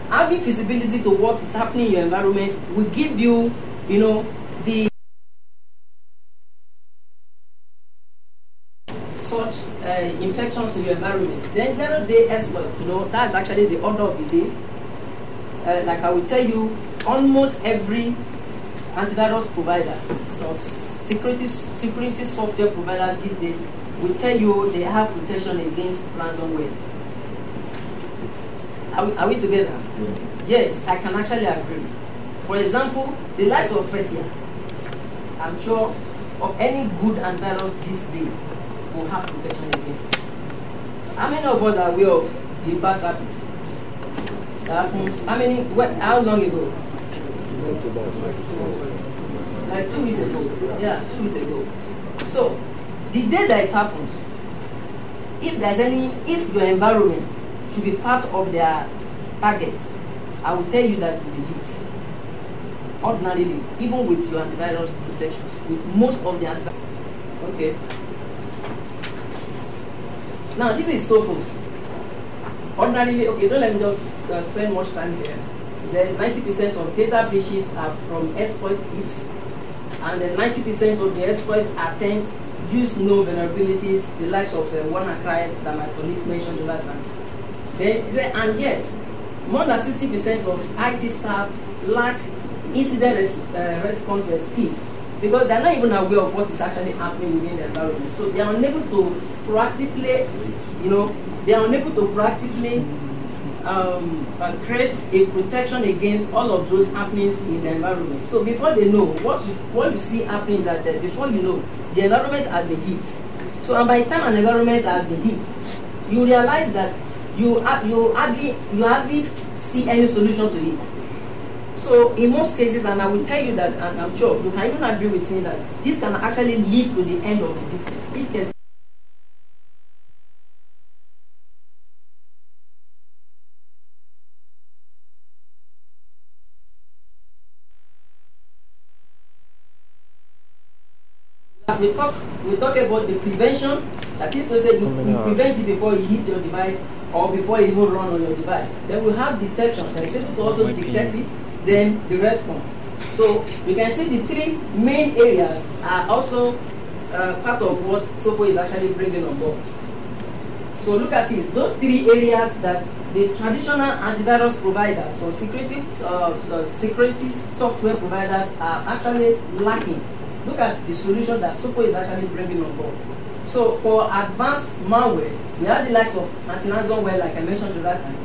H: having visibility to what is happening in your environment will give you, the such infections in your environment. Then 0-day exploits, that's actually the order of the day. Like I will tell you, almost every antivirus provider, so security software provider these days will tell you they have protection against ransomware. Are we together? Yeah. Yes, I can actually agree. For example, the likes of Petya, I'm sure of any good antivirus this day will have protection against it. How many of us are aware of the bad habits that happens? How long ago? Like 2 weeks ago. Yeah, 2 weeks ago. So, the day that it happens, if your environment should be part of their target, I will tell you that it will be hit. Ordinarily, even with your antivirus protections, with most of the antivirus. Okay. Now, this is Sophos. Ordinarily, okay, don't let me just spend much time here. Then 90% of data breaches are from exploit hits, and then 90% of the exploits attempts use no vulnerabilities, the likes of WannaCry that my colleagues mentioned the last time. And yet, more than 60% of IT staff lack incident response skills because they're not even aware of what is actually happening within the environment. So they are unable to proactively, create a protection against all of those happenings in the environment. So before they know, what you see happening is that before you know, the environment has been hit. So and by the time an environment has been hit, you realize that you hardly see any solution to it. So in most cases, and I will tell you that, and I'm sure you can even agree with me that this can actually lead to the end of the business. If we talk about the prevention. That is to say, you prevent it before it hits your device or before it even run on your device. Then we have detection. That is able to also detect it. Then the response. So we can see the three main areas are also part of what SOFO is actually bringing on board. So look at it. Those three areas that the traditional antivirus providers or security software providers are actually lacking. Look at the solution that SOFO is actually bringing on board. So for advanced malware, we have the likes of anti-ransomware, like I mentioned the other time.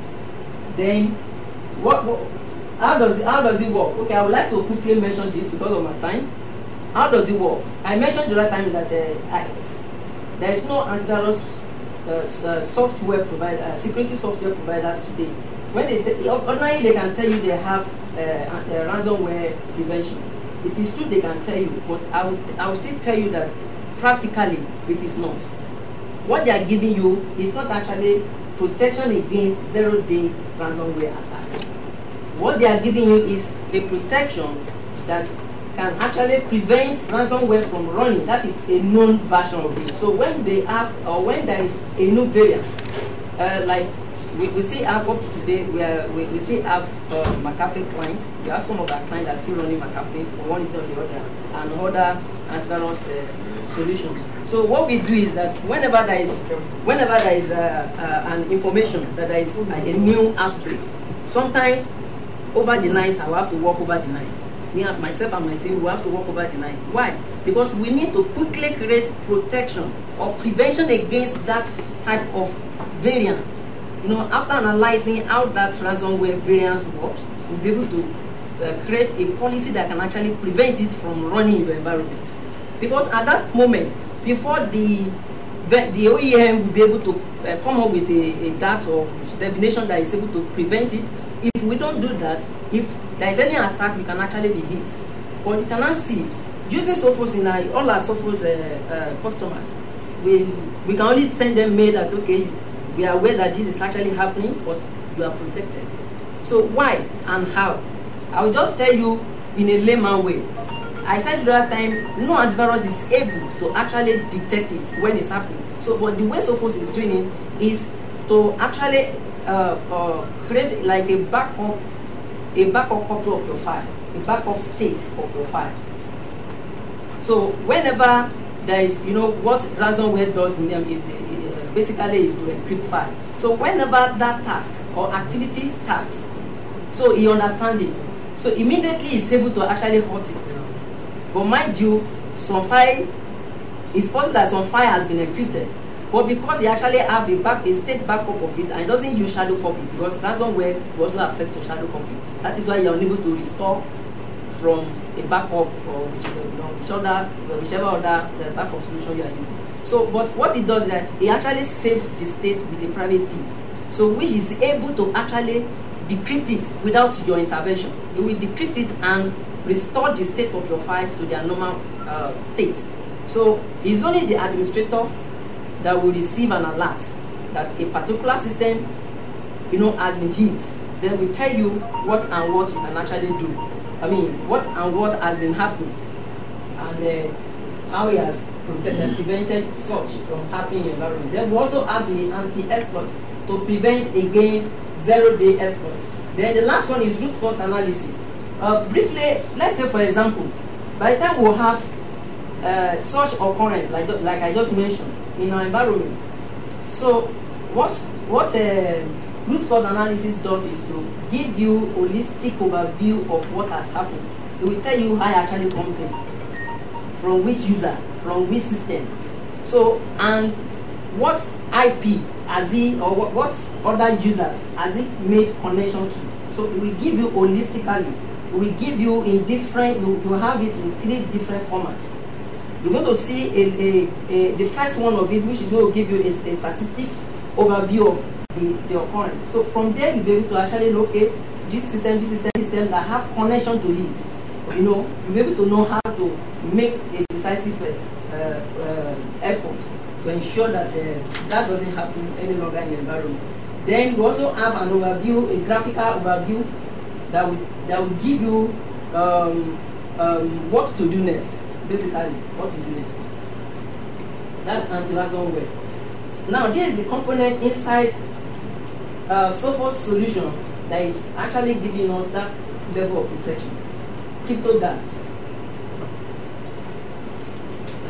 H: Then, how does it work? Okay, I would like to quickly mention this because of my time. How does it work? I mentioned the other time that there is no antivirus software provider, security software providers today. When ordinarily they can tell you they have ransomware prevention. It is true they can tell you, but I will still tell you that practically it is not. What they are giving you is not actually protection against zero-day ransomware attack. What they are giving you is a protection that can actually prevent ransomware from running. That is a known version of it. So when they have, or when there is a new variant, like we still have up to today, we still have McAfee clients. We have some of our clients that are still running McAfee, one is or the other, and other antivirus solutions. So what we do is that whenever there is an information that there is like a new outbreak, sometimes over the night I will have to work over the night. Me and myself and my team will have to work over the night. Why? Because we need to quickly create protection or prevention against that type of variant. You know, after analyzing how that ransomware variant works, we'll be able to create a policy that can actually prevent it from running in your environment. Because at that moment, before the OEM will be able to come up with a data or definition that is able to prevent it, if we don't do that, if there is any attack, we can actually be hit. But you cannot see, using SOFOs in all our SOFOs customers, we can only send them mail that, okay, we are aware that this is actually happening, but you are protected. So why and how? I will just tell you in a layman way. I said the other time, no antivirus is able to actually detect it when it's happening. So, but the way SOFOs is doing it is to actually create like a backup copy of your file, a backup state of your file. So whenever there is, you know, what ransomware does in them is basically is to encrypt file. So whenever that task or activity starts, so he understands it. So immediately he's able to actually hurt it. But mind you, some file, it's possible that some file has been encrypted. But because he actually have a state backup of it and doesn't use shadow copy, because ransomware will also affect your shadow copy. That is why you are unable to restore from a backup or whichever other backup solution you are using. So, but what it does is that it actually saves the state with a private key. So, which is able to actually decrypt it without your intervention. It will decrypt it and restore the state of your files to their normal state. So, it's only the administrator that will receive an alert that a particular system, you know, has been hit. Then we tell you what and what you can actually do. I mean, what and what has been happening, and how it has prevented such from happening in the environment. Then we also have the anti-exploit to prevent against zero-day exploit. Then the last one is root cause analysis. Briefly, let's say for example, by the time we'll have such occurrence like I just mentioned in our environment. So what root cause analysis does is to give you a holistic overview of what has happened. It will tell you how it actually comes in, from which user, from which system. So, and what IP has he, or what other users has it made connection to. So it will give you holistically. It will give you in different, you have it in 3 different formats. You're going to see the first one of it, which is going to give you a statistic overview of the occurrence. So from there, you'll be able to actually locate this system that have connection to it. You know, you'll be able to know how to make a decisive effort to ensure that that doesn't happen any longer in the environment. Then we also have an overview, a graphical overview that will give you what to do next. basically what we do next. That's anti-ransomware. Now, there is the component inside Sophos solution that is actually giving us that level of protection. CryptoGuard.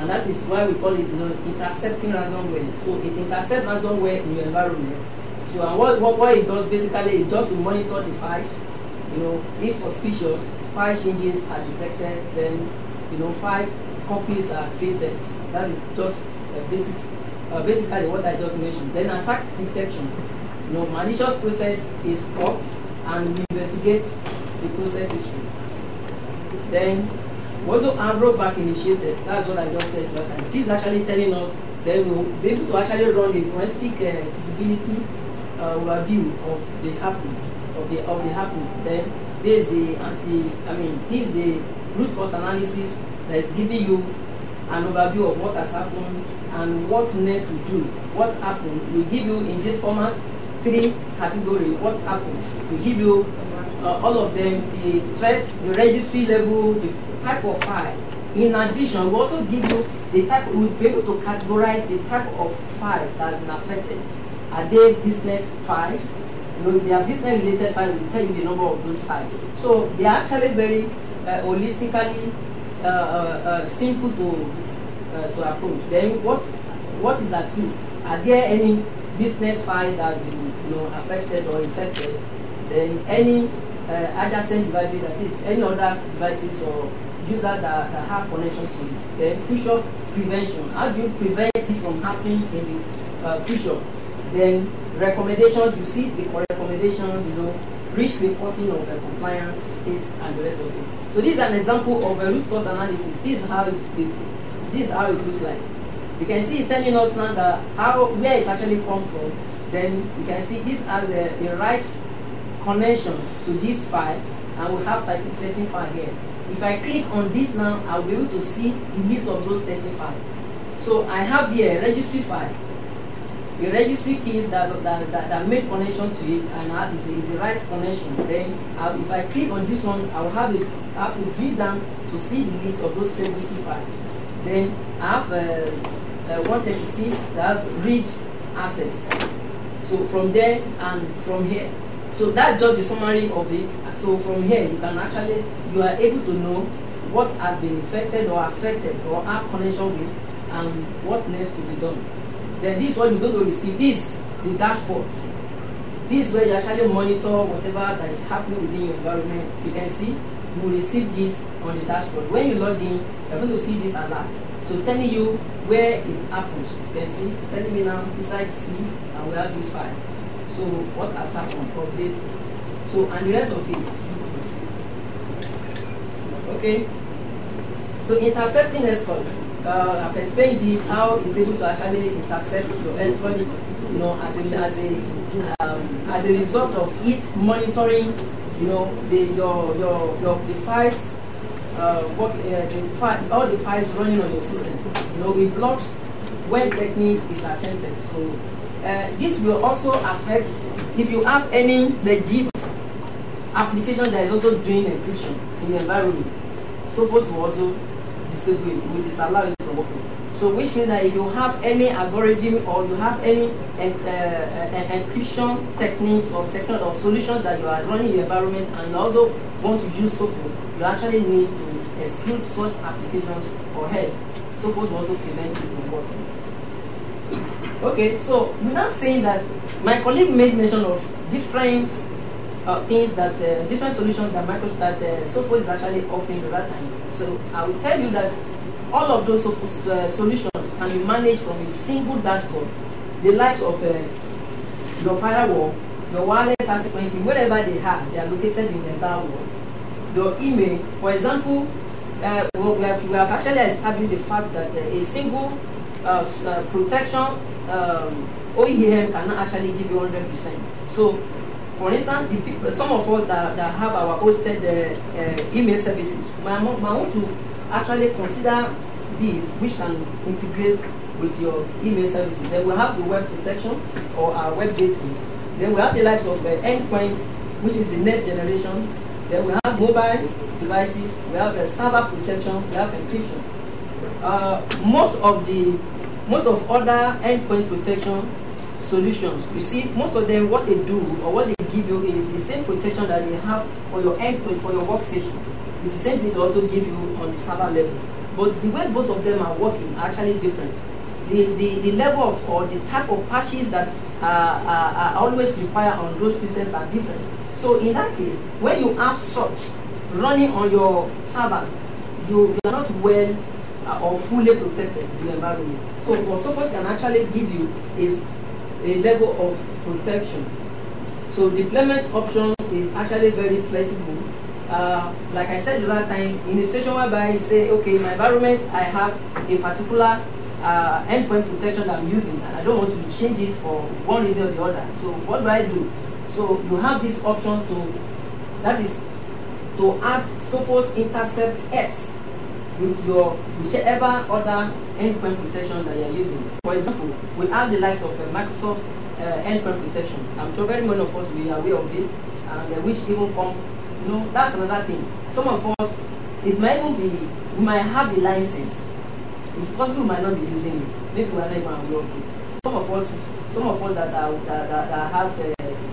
H: And that is why we call it, intercepting ransomware. So it intercepts ransomware in your environment. So and what it does basically is just to monitor the files. If suspicious file changes are detected, then file copies are created. That is just basically what I just mentioned. Then attack detection. Malicious process is stopped and we investigate the process history. Then also rollback initiated. That's what I just said. This is actually telling us that we will be able to actually run a forensic feasibility review of the happening. Then there is this is the root cause analysis that is giving you an overview of what has happened and what next to do. What happened? We give you in this format 3 categories. What happened? We give you all of them, the threat, the registry level, the type of file. In addition, we also give you the type. We'll be able to categorize the type of files that has been affected. Are they business files? If they are business related files, we'll tell you the number of those files. So they are actually very holistically simple to approach. Then what is at risk? Are there any business files that have been affected or infected? Then any adjacent devices, that is any other devices or users that have connection to it. Then future prevention. How do you prevent this from happening in the future? Then recommendations. You see the recommendations. Risk reporting of compliance, state, and the rest of it. So this is an example of a root cause analysis. This is how it looks like. You can see it's telling us now that where it's actually come from. Then you can see this as a right connection to this file, and we have 13 files here. If I click on this now, I'll be able to see the list of those 13 files. So I have here a registry file, the registry keys that make connection to it, and is a right connection. Then if I click on this one, I will have to drill down to see the list of those registry files. Then I have 136 that have read access. So from there and from here. So that's just the summary of it. So from here, you are able to know what has been infected or affected or have connection with, and what needs to be done. Then this one you're going to receive the dashboard. This is where you actually monitor whatever that is happening within your environment. You can see you will receive this on the dashboard. When you log in, you're going to see this alert. So telling you where it happens. You can see it's telling me now inside C, and we have this file. So what has happened? Update. So and the rest of it. Okay. So intercepting exploits. I've explained this, how it's able to actually intercept your exploits, as a result of it monitoring, the files, all the files running on your system. It blocks when techniques is attempted. So this will also affect if you have any legit application that is also doing encryption in the environment. Sophos will also disable it, will disallow it from working. So which means that if you have any algorithm or you have any encryption techniques or solutions that you are running in your environment and you also want to use Sophos, you actually need to exclude such applications or else Sophos will also prevent it from working. Okay, so we're now saying that my colleague made mention of different things that different solutions that Sophos is actually offering at that time. So I will tell you that all of those solutions can be managed from a single dashboard. The likes of your firewall, your wireless access point, wherever they are located in the entire world. Your email, for example, we have actually established the fact that a single protection OEM cannot actually give you 100%. So, for instance, some of us that have our hosted email services might want to actually consider these which can integrate with your email services. Then we have the web protection or our web gateway. Then we have the likes of endpoint, which is the next generation. Then we have mobile devices, we have server protection, we have encryption. most of other endpoint protection solutions, you see, most of them, what they do or what they give you is the same protection that they have for your endpoint, for your workstations. It's the same thing they also give you on the server level. But the way both of them are working are actually different. The level of or the type of patches that are always required on those systems are different. So in that case, when you have such running on your servers, you are not well or fully protected in the environment. So what Sophos can actually give you is a level of protection. So deployment option is actually very flexible. Like I said the last time, in a situation whereby you say, okay, in my environment I have a particular endpoint protection that I'm using, and I don't want to change it for one reason or the other. So what do? So you have this option that is to add Sophos Intercept X with your whichever other endpoint protection that you are using. For example, we have the likes of Microsoft endpoint protection. I'm sure very many of us will be aware of this, and which even come, that's another thing. Some of us, it might even be, we might have the license. It's possible we might not be using it. Maybe we are not even aware of it. Some of us that have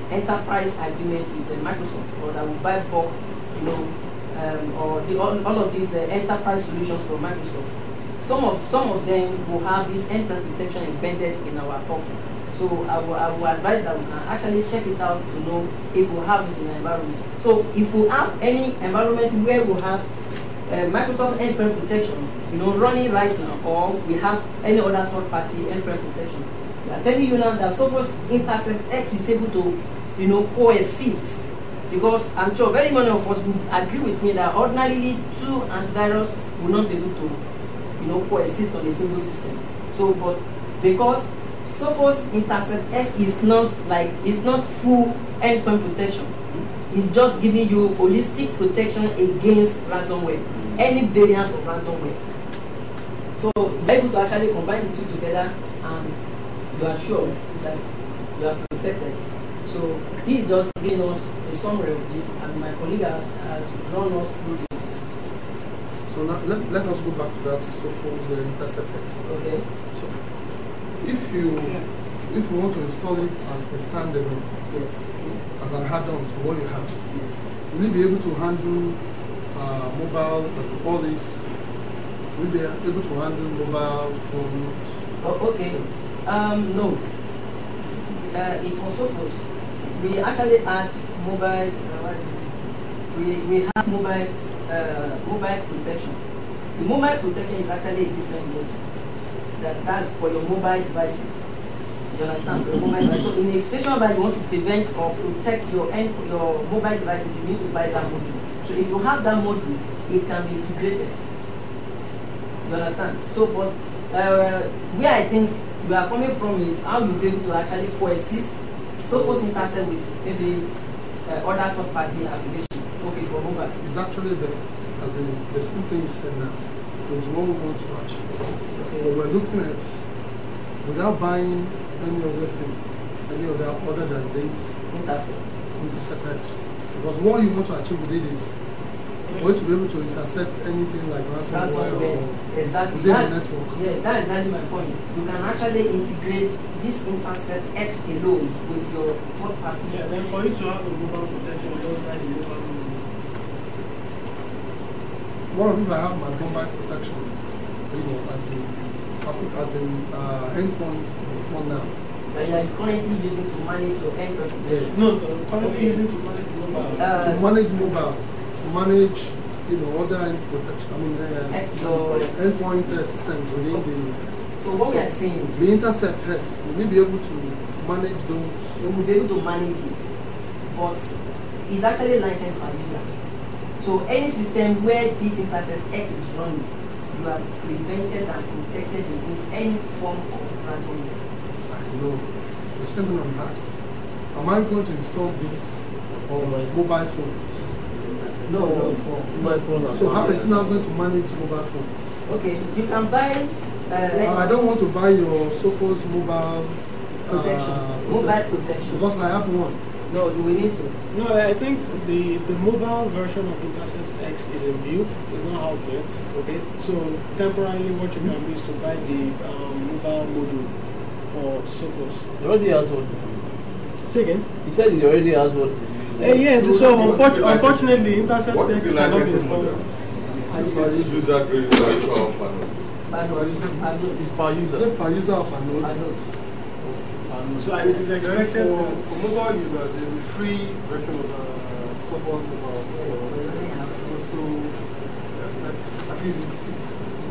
H: enterprise agreement with Microsoft, or that will buy bulk, or all of these enterprise solutions from Microsoft. Some of them will have this endpoint protection embedded in our offer. So I will advise that we can actually check it out to know if we have it in the environment. So if we have any environment where we have Microsoft endpoint protection, running right now, or we have any other third-party endpoint protection, we are telling you now that Sophos Intercept X is able to, coexist. Because I'm sure very many of us would agree with me that ordinarily two antivirus will not be able to, coexist on a single system. So, but because Sophos Intercept X is not full endpoint protection, it's just giving you holistic protection against ransomware, any variants of ransomware. So you're able to actually combine the two together, and you are sure that you are protected. So this is just giving us a summary of this, and my colleague has run us through this.
C: So now let us go back to that Sophos Intercept X.
H: Okay.
C: So if you want to install it as a standalone,
H: yes,
C: as an add-on to what you have,
H: yes,
C: will you be able to handle mobile, as we call this? Will you be able to handle mobile phones?
H: Oh, okay. No. For Sophos, we actually add mobile. We have mobile protection. The mobile protection is actually a different module. That's for your mobile devices. You understand? Your mobile device. So in a situation where you want to prevent or protect your mobile devices, you need to buy that module. So if you have that module, it can be integrated. You understand? So, but where I think we are coming from is how you'll be able to actually coexist Sophos Intercept with maybe other third-party application. Okay, for mobile.
C: It's actually the same thing you said now is what we want to achieve.
H: Okay.
C: But we're looking at, without buying any other thing, other than this
H: Intercept.
C: X. Because what you want to achieve with it is for you to be able to intercept anything like ransomware
H: exactly.
C: within the network.
H: Yes, that's exactly my point. You can actually integrate this Intercept X alone with your third party.
A: Yeah, then for you to have a mobile protection, you don't buy the mobile.
C: What if I have my mobile protection, as an endpoint before now?
H: That you are currently using to manage your endpoint protection.
A: No, currently using to manage mobile.
C: To manage mobile, to manage, other end protection. Endpoint systems within the.
H: So what we are saying is
C: the Intercept X. Will we be able to manage those?
H: We will be able to manage it, but it's actually licensed per user. So any system where this Intercept X is running, you are prevented and protected against any form of ransomware.
C: I know. The same thing I'm asking. Am I going to install this on my mobile phone?
H: No.
F: Mobile phone.
C: So how is it now going to manage mobile phone?
H: Okay, you can buy.
C: I don't want to buy your Sophos mobile
H: protection. Mobile protection.
C: Because I have one.
H: No, we need to.
A: No, I think the mobile version of Intercept X is in view. It's not out yet. Okay, so temporarily, what you can do is to buy the mobile module for Sophos.
F: It already has what it's using.
A: Say again.
F: He said it already has what it's using.
A: Yeah. So unfortunately, Intercept
I: What
A: X
I: is the
A: cannot be
I: licensing
A: installed.
I: model? User credit virtual panels.
F: It's per
C: Is
F: user.
C: it per user or per node?
A: So it is expected.
G: For mobile users, there is a free version of Sophos mobile. So that's at least it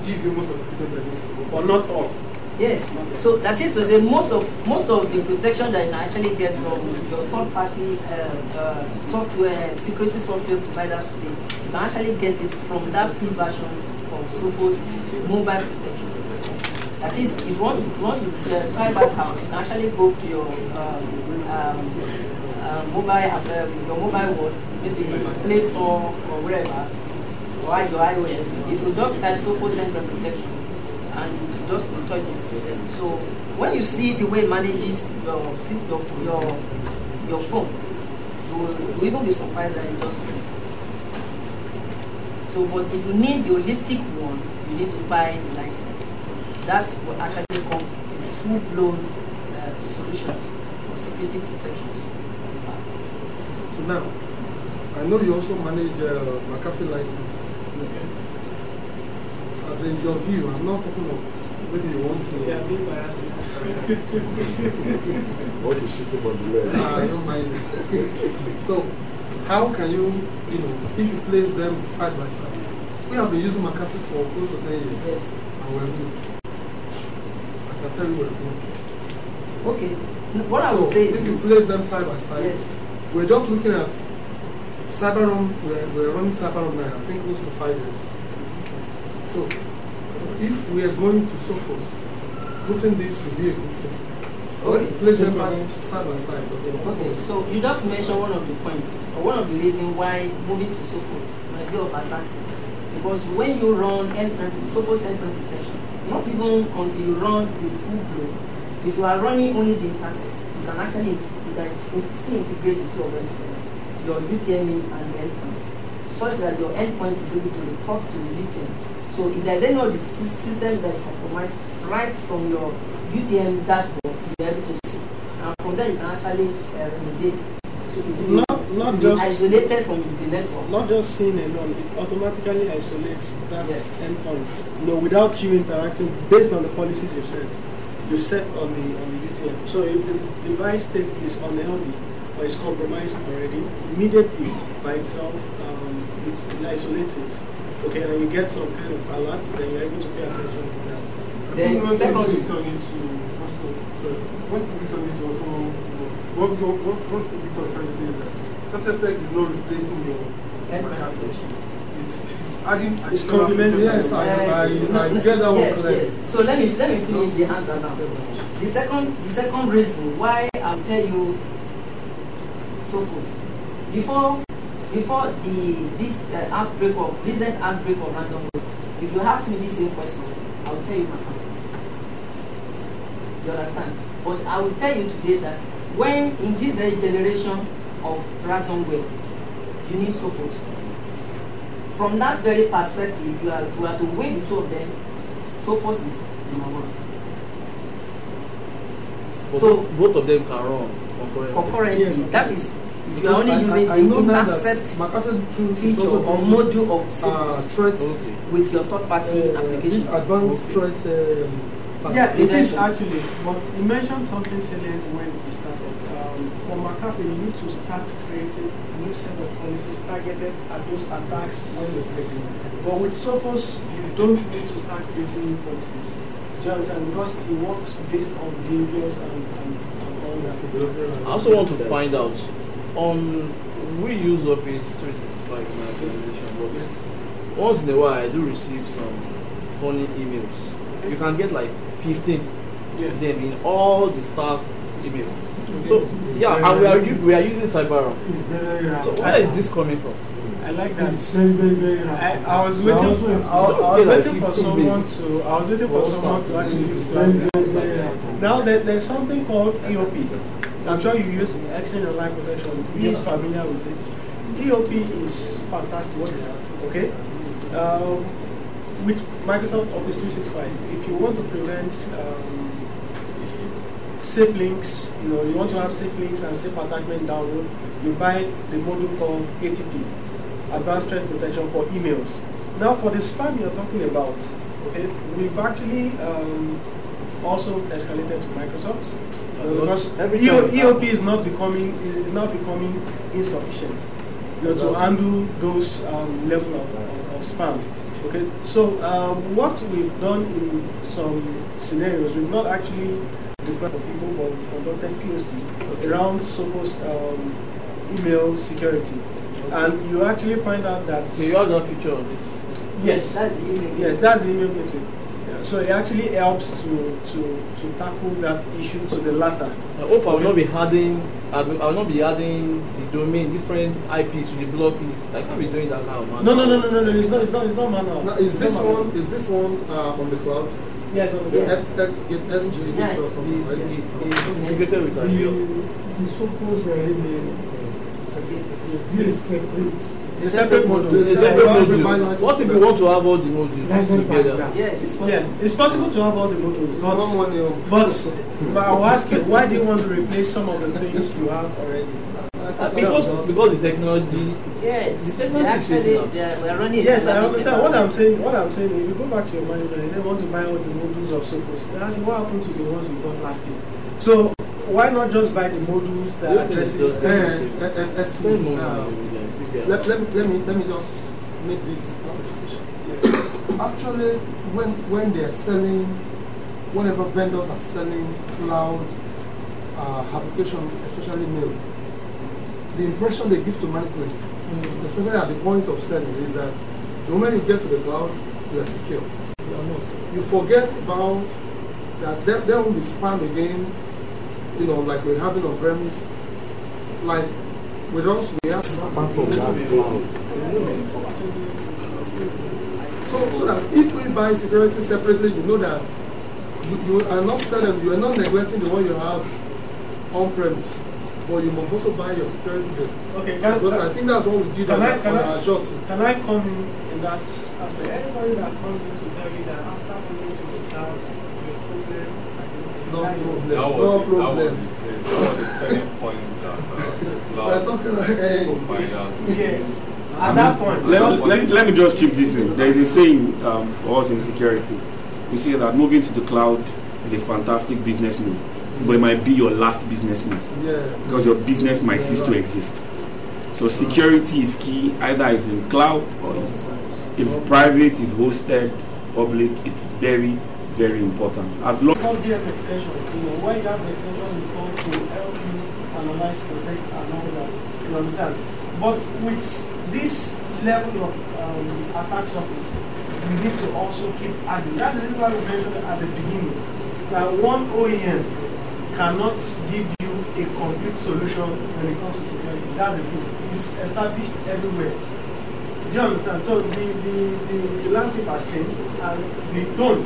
G: gives you most of the features that you need.
A: But not all.
H: Yes. So that is to say, most of the protection that you can actually get from your third-party software, security software providers today, you can actually get it from that free version of Sophos mobile protection. That is, if you want to try that out, you can actually go to your mobile world, maybe Play Store or wherever, or your iOS. If you just type Sophos Central Protection, and you just install it in your system. So when you see the way it manages your phone, you will even be surprised that it does it. So, but if you need the holistic one, you need to buy the license. That's what actually comes in full-blown solutions for security protections.
C: So now, I know you also manage McAfee licenses.
H: Yes.
C: As in your view, I'm not talking of maybe you want to.
A: Yeah, being biased.
E: Want to shoot him on the leg.
C: I don't mind. So, how can you, if you place them side by side? We have been using McAfee for close to 10 years.
H: Yes.
C: And we're good. I can tell you we're good.
H: Okay. What I would
C: So,
H: say
C: if
H: is
C: you
H: this.
C: place them side by side,
H: Yes.
C: we're just looking at CyberRoam. We're running CyberRoam now, I think close to 5 years. So, if we are going to Sophos, putting this would be a good thing.
H: Okay.
C: Place them side by side.
H: Okay, so you just mentioned one of the points, or one of the reasons why moving to Sophos might be of advantage. Because when you run Sophos endpoint protection, not even until you run the full blow, if you are running only the intercept, you can actually still integrate the two of them together, your UTME and the endpoint, such that your endpoint is able to report to the UTM. So if there's any of the system that is compromised, right from your UTM dashboard, you'll be able to see. And from there, you can actually remediate. So it will
A: Not
H: be
A: just
H: isolated from the network.
A: Not just seeing alone, it automatically isolates that
H: Yes.
A: endpoint. Without you interacting based on the policies you've set on the UTM. So if the device state is unhealthy or is compromised already, immediately by itself it isolates it. Okay, and you get some kind of alerts, then you're able to pay attention to that.
H: Then
G: One
H: secondly,
G: Victor needs to also, what Victor needs to also, what Victor is trying to say is that TACN is not replacing your application. It's adding
A: It's
G: additional
A: complementing.
G: features.
C: Yes, I get that one
H: yes,
C: clear.
H: yes. So let me finish the answer now. The second reason why I'll tell you Sophos. Before this recent outbreak of ransomware, if you ask me this same question, I will tell you my answer. You understand? But I will tell you today that when in this very generation of ransomware, you need Sophos. From that very perspective, if you are to weigh the two of them, Sophos is number one.
F: But
H: So
F: both of them can run concurrently.
H: concurrently, that is, if you are only using
C: I know
H: the
C: now that
H: intercept
C: McAfee tools is
H: feature
C: also
H: or
C: doing,
H: module of Sophos
C: threat,
F: Okay.
H: with your third-party
C: this
H: application.
C: advanced threat.
A: Yeah, it is
H: Prevention.
A: actually. But you mentioned something salient when we started. For McAfee, you need to start creating a new set of policies targeted at those attacks when they break. But with Sophos, you don't need to start creating new policies. Do you understand? Because it works based on behaviors and all that.
F: I also want to find out we use Office 365 in my organization, but once in a while I do receive some funny emails. You can get like 15 of them in all the staff emails. So yeah, and we are using CyberRoam.
A: It's very rare.
F: So where is this coming from?
A: I like that.
G: It's very, very, very rare.
A: I was waiting. I was waiting for someone to. I was waiting for someone to actually use that. Now there's something called EOP. I'm sure you use Exchange Online Protection. He is familiar with it. EOP is fantastic. What they have, okay? With Microsoft Office 365, if you want to prevent safe links, you want to have safe links and safe attachment download, you buy the module called ATP, Advanced Threat Protection for emails. Now, for the spam you're talking about, okay, we've actually also escalated to Microsoft because EOP is now becoming insufficient, to handle those level of spam. Okay, so what we've done in some scenarios, we've not actually deployed for people, but we've conducted POC around Sophos email security, and you actually find out that.
F: So you have that feature on this.
A: Yes,
H: that's the email.
A: Yes, that's the email gateway. Yeah. So it actually helps to tackle that issue to the latter.
F: I hope I will not be adding. I will not be adding the domain different IPs to the block list. I can't be doing that now, man.
A: No. It's not manual.
C: Now, is this one on the cloud?
A: Yes, on the cloud.
C: SG or something, right?
F: Integrated with
J: The Sophos email.
A: It's a separate module.
F: What if you want to have all the modules together?
H: Yes, it's possible.
A: Yeah, it's possible to have all the modules, but I will ask you, why do you want to replace some of the things you have already?
F: Because the technology.
H: Yes,
F: the technology
H: we're running.
A: Yes, I understand. What I'm saying, if you go back to your manager and they want to buy all the modules of Sophos, they ask you what happened to the ones you bought last year. So why not just buy the modules that addresses?
C: Let me just make this clarification. Actually, when they are selling, whenever vendors are selling cloud application, especially mail, the impression they give to manipulate, especially at the point of selling, is that the moment you get to the cloud, you are secure. You forget about that there will be spam again, like we're having on premise. Like with us, we have so that if we buy security separately, you know that you are not telling, you are not neglecting the one you have on premise. But you must also buy your security there. Okay, because I think that's what we did on our job too.
A: Can I come in that aspect? Anybody that comes in to tell you that after coming to the cloud,
C: no problem.
I: That was the second point that
C: we're talking about.
A: Yes. At that point.
K: Let me just chip this in. There is a saying for us in security. We say that moving to the cloud is a fantastic business move, but it might be your last business move, because your business might cease to exist. So security is key. Either it's in cloud or if private is hosted, public, it's very, very important. As long
A: as you have extension, why you have the extension is called to help you analyze, protect, and all that. You understand? But with this level of attack surface, you need to also keep adding. That's the reason why we mentioned at the beginning that one OEM cannot give you a complete solution when it comes to security. That's the truth. It's established everywhere. Do you understand? So the landscape has changed, and the tone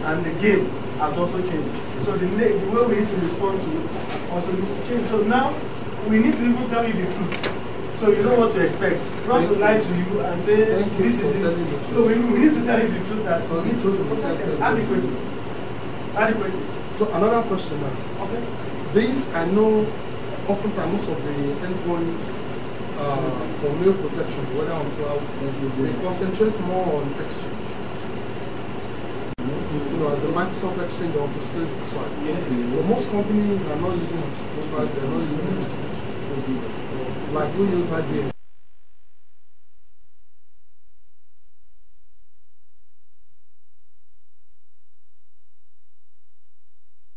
A: and the game has also changed. So the way we need to respond to it also needs to change. So now we need to even tell you the truth, so you know what to expect. Not to lie to you and say this is it. So we need to tell you the truth, that you need to protect them adequately.
C: So another question now. Okay. This, I know oftentimes most of the endpoints for mail protection, whether on cloud, they concentrate more on Exchange. As a Microsoft Exchange or Office 365. But most companies are not using Office 365, they're not using Exchange. Like we use IBM.